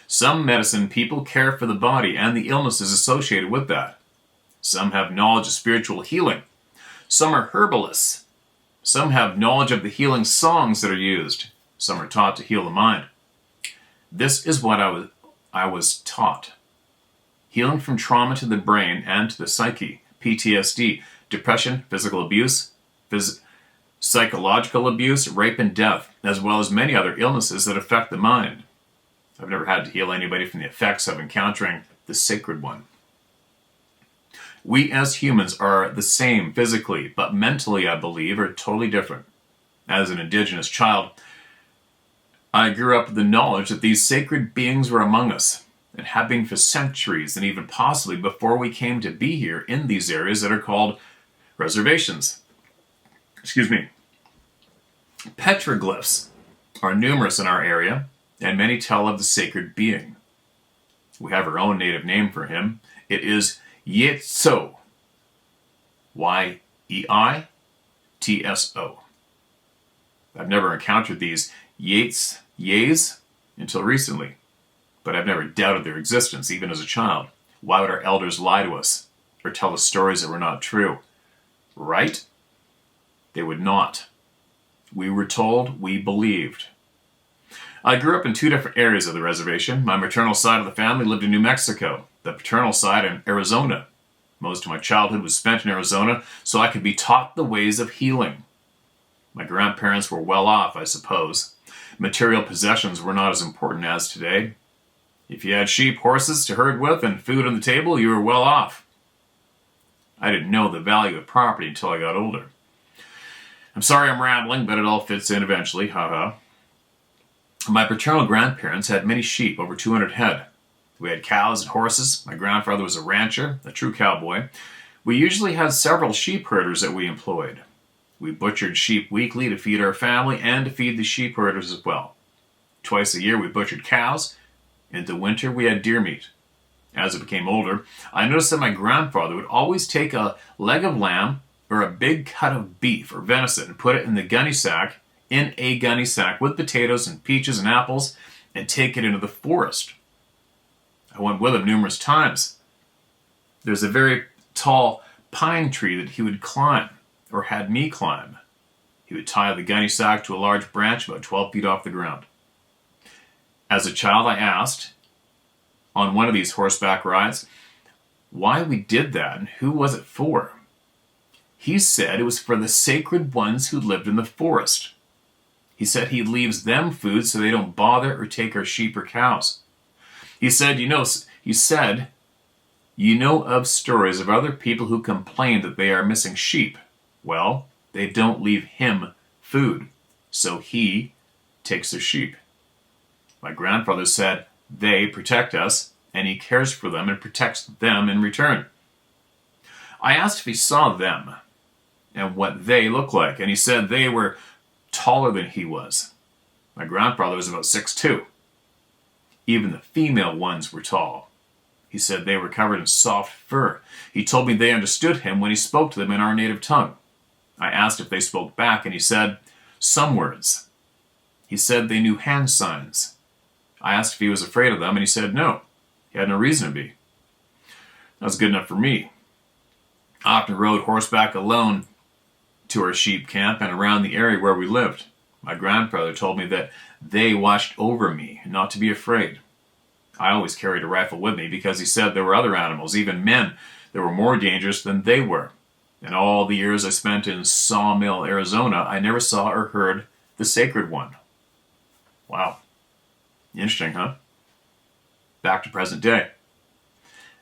Some medicine people care for the body and the illnesses associated with that. Some have knowledge of spiritual healing. Some are herbalists. Some have knowledge of the healing songs that are used. Some are taught to heal the mind. This is what I was taught. Healing from trauma to the brain and to the psyche, PTSD, depression, physical abuse, psychological abuse, rape and death, as well as many other illnesses that affect the mind. I've never had to heal anybody from the effects of encountering the sacred one. We as humans are the same physically, but mentally, I believe, are totally different. As an Indigenous child, I grew up with the knowledge that these sacred beings were among us and have been for centuries and even possibly before we came to be here in these areas that are called reservations. Petroglyphs are numerous in our area, and many tell of the sacred being. We have our own native name for him. It is Yetso. Y-E-I-T-S-O. I've never encountered these Yays until recently, but I've never doubted their existence, even as a child. Why would our elders lie to us or tell us stories that were not true? Right? They would not. We were told, we believed. I grew up in two different areas of the reservation. My maternal side of the family lived in New Mexico, the paternal side in Arizona. Most of my childhood was spent in Arizona, so I could be taught the ways of healing. My grandparents were well off, I suppose. Material possessions were not as important as today. If you had sheep, horses to herd with, and food on the table, you were well off. I didn't know the value of property until I got older. I'm sorry I'm rambling, but it all fits in eventually, haha. My paternal grandparents had many sheep, over 200 head. We had cows and horses. My grandfather was a rancher, a true cowboy. We usually had several sheep herders that we employed. We butchered sheep weekly to feed our family and to feed the sheep herders as well. Twice a year we butchered cows. In the winter we had deer meat. As I became older, I noticed that my grandfather would always take a leg of lamb or a big cut of beef or venison and put it in a gunny sack with potatoes and peaches and apples and take it into the forest. I went with him numerous times. There's a very tall pine tree that he would climb, or had me climb. He would tie the gunny sack to a large branch about 12 feet off the ground. As a child, I asked, on one of these horseback rides, why we did that and who was it for? He said it was for the sacred ones who lived in the forest. He said he leaves them food so they don't bother or take our sheep or cows. He said, you know of stories of other people who complain that they are missing sheep. Well, they don't leave him food, so he takes their sheep. My grandfather said they protect us, and he cares for them and protects them in return. I asked if he saw them and what they looked like, and he said they were taller than he was. My grandfather was about 6'2". Even the female ones were tall. He said they were covered in soft fur. He told me they understood him when he spoke to them in our native tongue. I asked if they spoke back, and he said some words. He said they knew hand signs. I asked if he was afraid of them, and he said no. He had no reason to be. That was good enough for me. I often rode horseback alone to our sheep camp and around the area where we lived. My grandfather told me that they watched over me, not to be afraid. I always carried a rifle with me because he said there were other animals, even men, that were more dangerous than they were. In all the years I spent in Sawmill, Arizona, I never saw or heard the sacred one. Wow. Interesting, huh? Back to present day.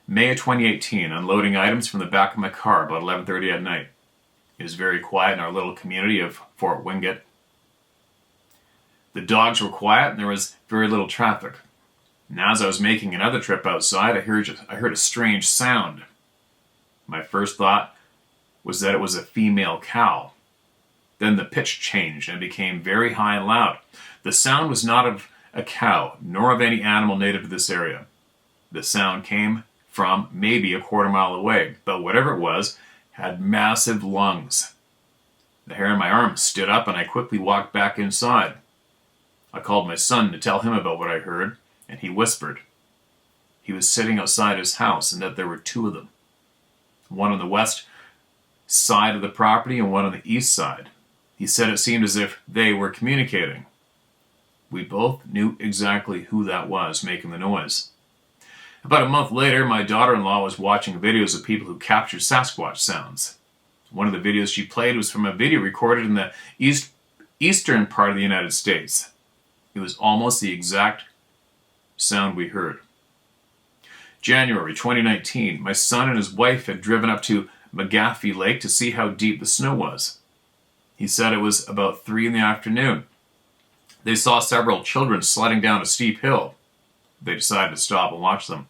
May of 2018, unloading items from the back of my car about 11:30 at night. It was very quiet in our little community of Fort Wingate. The dogs were quiet and there was very little traffic. And as I was making another trip outside, I heard a strange sound. My first thought was that it was a female cow. Then the pitch changed and became very high and loud. The sound was not of a cow, nor of any animal native to this area. The sound came from maybe a quarter mile away, but whatever it was, had massive lungs. The hair on my arm stood up and I quickly walked back inside. I called my son to tell him about what I heard, and he whispered. He was sitting outside his house and that there were two of them. One on the west side of the property and one on the east side. He said it seemed as if they were communicating. We both knew exactly who that was making the noise. About a month later, my daughter-in-law was watching videos of people who captured Sasquatch sounds. One of the videos she played was from a video recorded in the eastern part of the United States. It was almost the exact sound we heard. January 2019, my son and his wife had driven up to McGaffey Lake to see how deep the snow was. He said it was about 3 in the afternoon. They saw several children sledding down a steep hill. They decided to stop and watch them.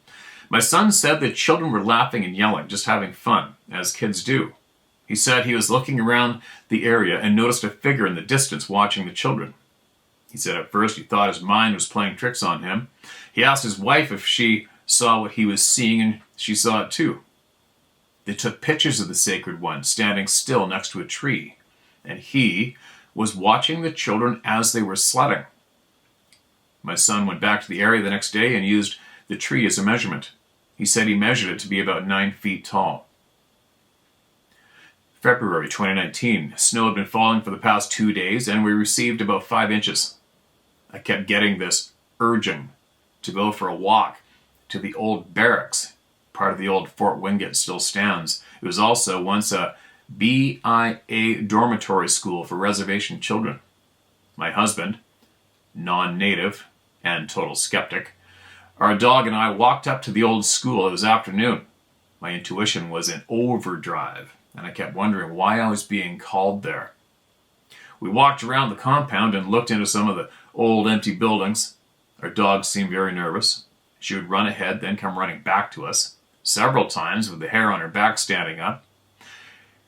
My son said the children were laughing and yelling, just having fun, as kids do. He said he was looking around the area and noticed a figure in the distance watching the children. He said at first he thought his mind was playing tricks on him. He asked his wife if she saw what he was seeing, and she saw it too. They took pictures of the sacred one standing still next to a tree, and he was watching the children as they were sledding. My son went back to the area the next day and used the tree as a measurement. He said he measured it to be about 9 feet tall. February 2019. Snow had been falling for the past 2 days and we received about 5 inches. I kept getting this urging to go for a walk to the old barracks. Part of the old Fort Wingate still stands. It was also once a BIA dormitory school for reservation children. My husband, non-native and total skeptic, our dog and I walked up to the old school. It was afternoon. My intuition was in overdrive, and I kept wondering why I was being called there. We walked around the compound and looked into some of the old empty buildings. Our dog seemed very nervous. She would run ahead, then come running back to us, several times with the hair on her back standing up.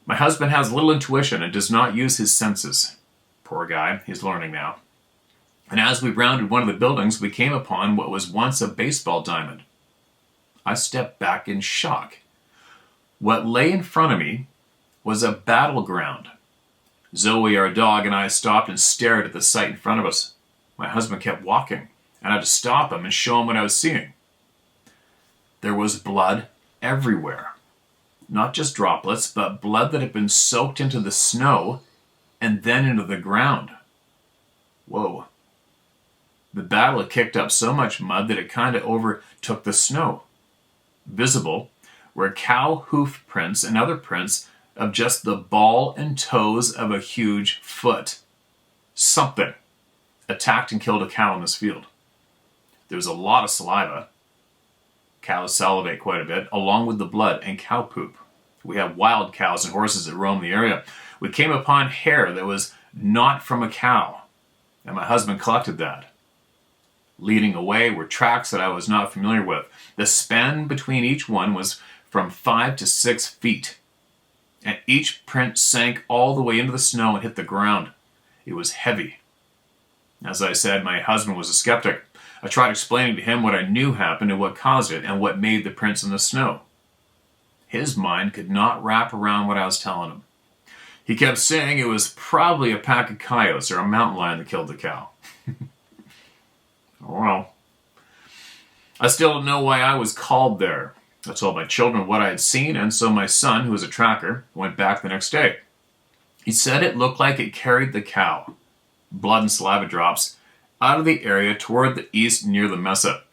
My husband has little intuition and does not use his senses. Poor guy, he's learning now. And as we rounded one of the buildings, we came upon what was once a baseball diamond. I stepped back in shock. What lay in front of me was a battleground. Zoe, our dog, and I stopped and stared at the sight in front of us. My husband kept walking, and I had to stop him and show him what I was seeing. There was blood everywhere. Not just droplets, but blood that had been soaked into the snow and then into the ground. Whoa. The battle had kicked up so much mud that it kind of overtook the snow. Visible were cow hoof prints and other prints of just the ball and toes of a huge foot. Something attacked and killed a cow in this field. There was a lot of saliva. Cows salivate quite a bit, along with the blood and cow poop. We have wild cows and horses that roam the area. We came upon hair that was not from a cow, and my husband collected that. Leading away were tracks that I was not familiar with. The span between each one was from 5 to 6 feet. and each print sank all the way into the snow and hit the ground. It was heavy. As I said, my husband was a skeptic. I tried explaining to him what I knew happened and what caused it and what made the prints in the snow. His mind could not wrap around what I was telling him. He kept saying it was probably a pack of coyotes or a mountain lion that killed the cow. Oh, well. I still don't know why I was called there. I told my children what I had seen, and so my son, who was a tracker, went back the next day. He said it looked like it carried the cow, blood and saliva drops, out of the area toward the east near the mesa.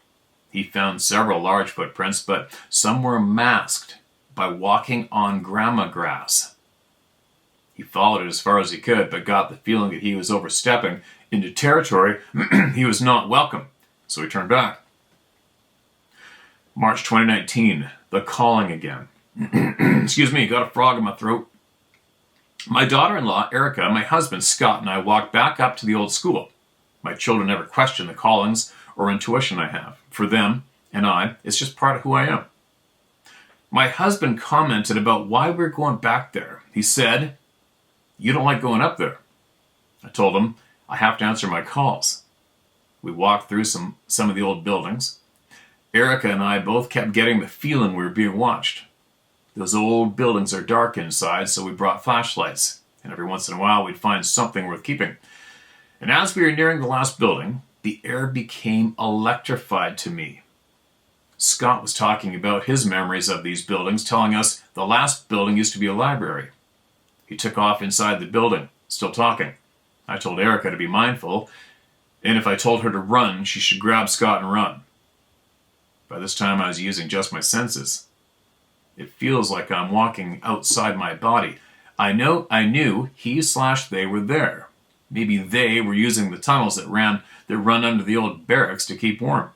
He found several large footprints, but some were masked by walking on grama grass. He followed it as far as he could, but got the feeling that he was overstepping into territory he was not welcome, so he turned back. March 2019, the calling again. Excuse me, got a frog in my throat. My daughter-in-law, Erica, my husband, Scott, and I walked back up to the old school. My children never question the callings or intuition I have. For them and I, it's just part of who I am. My husband commented about why we're going back there. He said, "You don't like going up there." I told him, I have to answer my calls. We walked through some of the old buildings. Erica and I both kept getting the feeling we were being watched. Those old buildings are dark inside, so we brought flashlights, and every once in a while we'd find something worth keeping. And as we were nearing the last building, the air became electrified to me. Scott was talking about his memories of these buildings, telling us the last building used to be a library. He took off inside the building, still talking. I told Erica to be mindful, and if I told her to run, she should grab Scott and run. By this time, I was using just my senses. It feels like I'm walking outside my body. I knew he/they were there. Maybe they were using the tunnels that run under the old barracks to keep warm.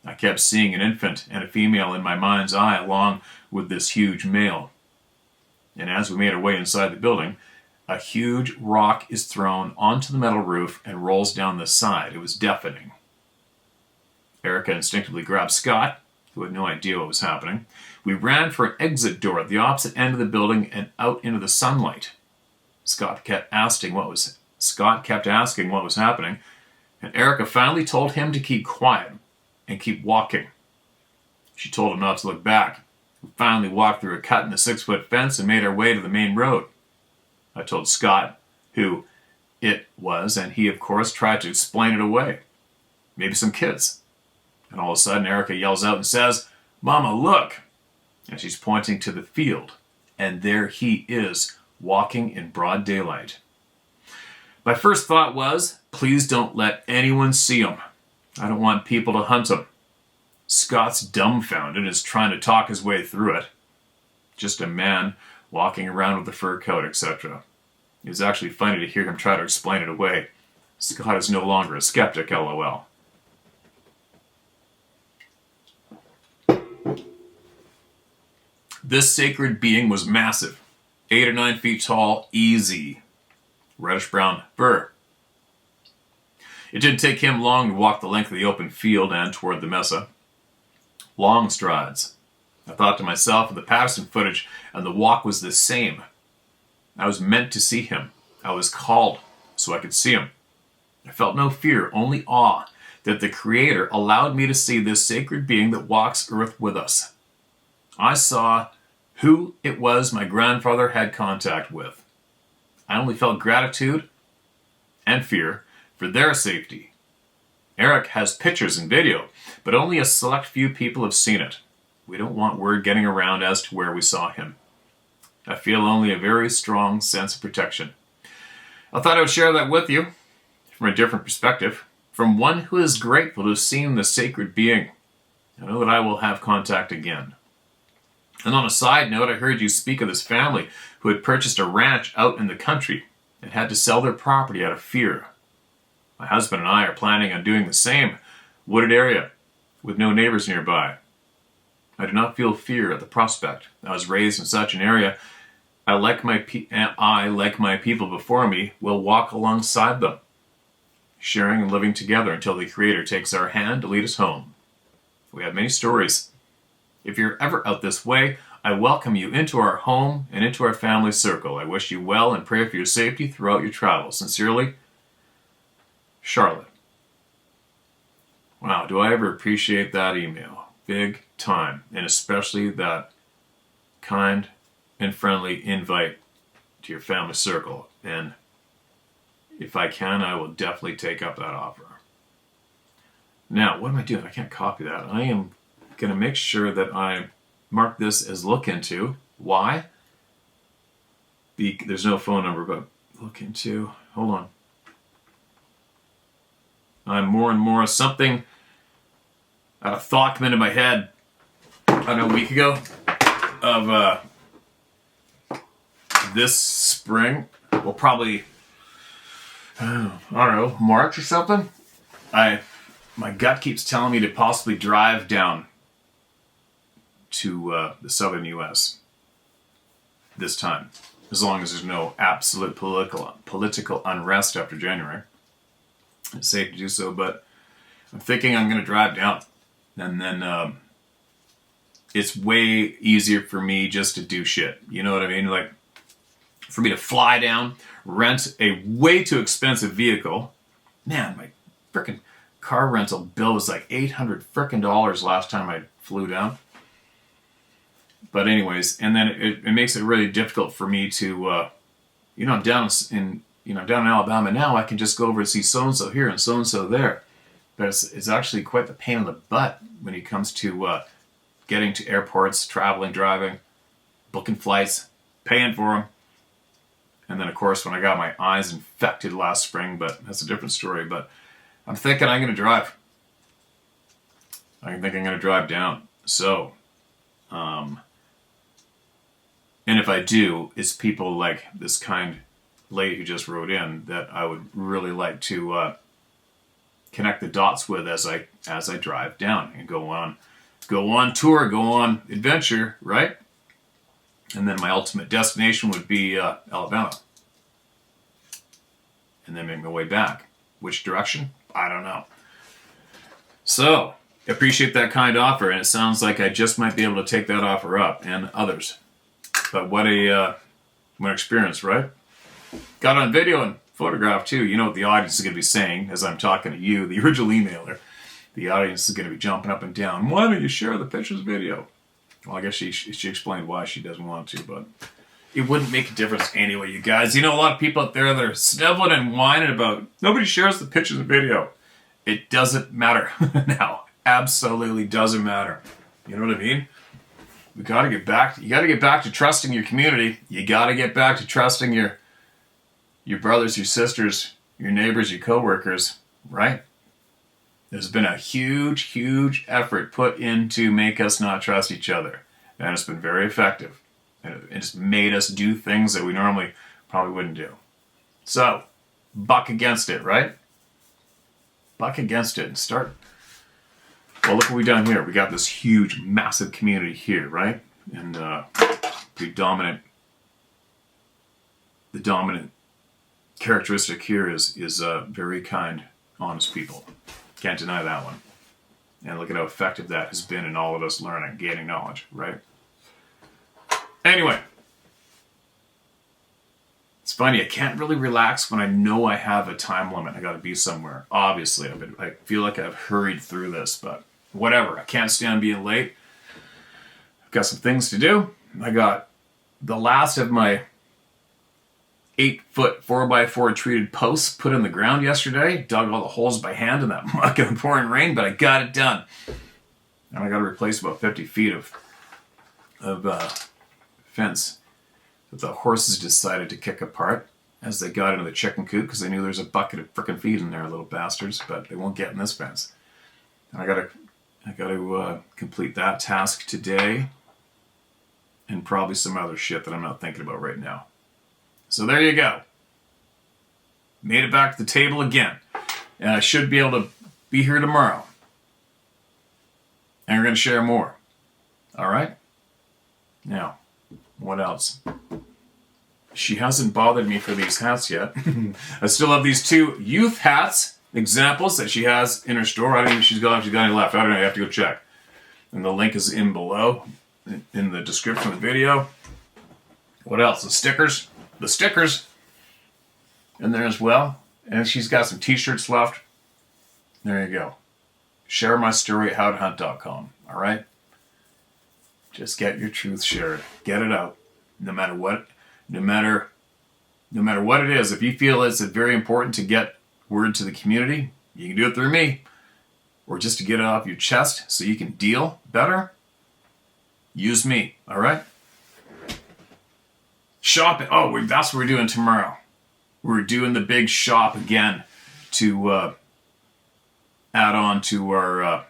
I kept seeing an infant and a female in my mind's eye along with this huge male. And as we made our way inside the building, a huge rock is thrown onto the metal roof and rolls down the side. It was deafening. Erica instinctively grabbed Scott, who had no idea what was happening. We ran for an exit door at the opposite end of the building and out into the sunlight. Scott kept asking what was happening, and Erica finally told him to keep quiet and keep walking. She told him not to look back. We finally walked through a cut in the 6-foot fence and made our way to the main road. I told Scott who it was, and he, of course, tried to explain it away. Maybe some kids. And all of a sudden, Erica yells out and says, "Mama, look!" And she's pointing to the field. And there he is, walking in broad daylight. My first thought was, please don't let anyone see him. I don't want people to hunt him. Scott's dumbfounded and is trying to talk his way through it. Just a man walking around with a fur coat, etc. It was actually funny to hear him try to explain it away. Scott is no longer a skeptic, LOL. This sacred being was massive, 8 or 9 feet tall, easy. Reddish-brown fur. It didn't take him long to walk the length of the open field and toward the mesa. Long strides. I thought to myself of the Patterson footage, and the walk was the same. I was meant to see him. I was called so I could see him. I felt no fear, only awe that the Creator allowed me to see this sacred being that walks earth with us. I saw who it was my grandfather had contact with. I only felt gratitude and fear for their safety. Eric has pictures and video, but only a select few people have seen it. We don't want word getting around as to where we saw him. I feel only a very strong sense of protection. I thought I would share that with you from a different perspective, from one who is grateful to have seen the sacred being. I know that I will have contact again. And on a side note, I heard you speak of this family who had purchased a ranch out in the country and had to sell their property out of fear. My husband and I are planning on doing the same, wooded area, with no neighbors nearby. I do not feel fear at the prospect. I was raised in such an area. I, like my people before me, will walk alongside them, sharing and living together until the Creator takes our hand to lead us home. We have many stories. If you're ever out this way, I welcome you into our home and into our family circle. I wish you well and pray for your safety throughout your travels. Sincerely, Charlotte. Wow, do I ever appreciate that email? Big time. And especially that kind and friendly invite to your family circle. And if I can, I will definitely take up that offer. Now, what am I doing? I can't copy that. I am going to make sure that I mark this as look into. Why? There's no phone number, but look into. Hold on. I'm more and more something. I had a thought come into my head, I don't know, a week ago of this spring. Well, probably, I don't know, March or something. My gut keeps telling me to possibly drive down to the southern U.S. this time, as long as there's no absolute political unrest after January. It's safe to do so, but I'm thinking I'm going to drive down, and then it's way easier for me just to do shit. You know what I mean? Like, for me to fly down, rent a way too expensive vehicle. Man, my frickin' car rental bill was like $800 frickin' last time I flew down. But anyways, and then it makes it really difficult for me to, I'm down in Alabama now. I can just go over to see so and so here and so there. But it's actually quite the pain in the butt when it comes to getting to airports, traveling, driving, booking flights, paying for them. And then, of course, when I got my eyes infected last spring, but that's a different story. But I'm thinking I'm going to drive. I'm thinking I'm going to drive down. So, and if I do, it's people like this kind lady who just wrote in that I would really like to connect the dots with as I drive down and go on tour, go on adventure, right? And then my ultimate destination would be Alabama. And then make my way back. Which direction? I don't know. So, appreciate that kind offer, and it sounds like I just might be able to take that offer up, and others. But what an experience, right? Got on video and photograph too. You know what the audience is going to be saying as I'm talking to you, the original emailer. The audience is going to be jumping up and down. Why don't you share the pictures video? Well, I guess she explained why she doesn't want to, but it wouldn't make a difference anyway, you guys. You know, a lot of people out there that are sniveling and whining about nobody shares the pictures and video. It doesn't matter now. Absolutely doesn't matter. You know what I mean? You got to get back to trusting your community. You got to get back to trusting your brothers, your sisters, your neighbors, your coworkers, right? There's been a huge, huge effort put in to make us not trust each other. And it's been very effective. And it's made us do things that we normally probably wouldn't do. So, buck against it, right? Buck against it and start. Well, look what we've done here. We got this huge, massive community here, right? And the dominant characteristic here is very kind, honest people. Can't deny that one. And look at how effective that has been in all of us learning, gaining knowledge, right? Anyway. It's funny, I can't really relax when I know I have a time limit. I got to be somewhere. Obviously, I feel like I've hurried through this, but whatever. I can't stand being late. I've got some things to do. I got the last of my 8-foot 4x4 treated posts put in the ground yesterday. Dug all the holes by hand in that muck and pouring rain, but I got it done. And I got to replace about 50 feet of fence that the horses decided to kick apart as they got into the chicken coop because they knew there's a bucket of frickin' feed in there, little bastards, but they won't get in this fence. And I gotta complete that task today and probably some other shit that I'm not thinking about right now. So there you go. Made it back to the table again. And I should be able to be here tomorrow. And we're going to share more. All right? Now, what else? She hasn't bothered me for these hats yet. I still have these 2 youth hats examples that she has in her store. I don't know if she's got any left. I don't know. I have to go check. And the link is in below. in the description of the video. What else? The stickers. The stickers in there as well. And she's got some t-shirts left. There you go. Share my story at howtohunt.com. All right? Just get your truth shared. Get it out. No matter what it is, if you feel it's very important to get word to the community, you can do it through me. Or just to get it off your chest so you can deal better, use me. All right? Shopping. Oh, that's what we're doing tomorrow. We're doing the big shop again to add on to our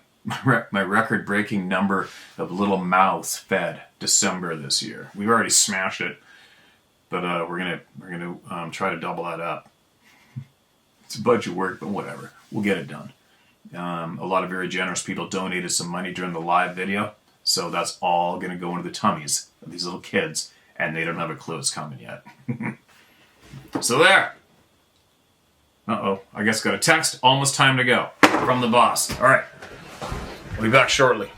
my record-breaking number of little mouths fed December this year. We've already smashed it, but we're gonna try to double that up. It's a bunch of work, but whatever. We'll get it done. A lot of very generous people donated some money during the live video, so that's all going to go into the tummies of these little kids, and they don't have a clue it's coming yet. So there. Uh-oh, I guess got a text. Almost time to go from the boss. All right, I'll be back shortly.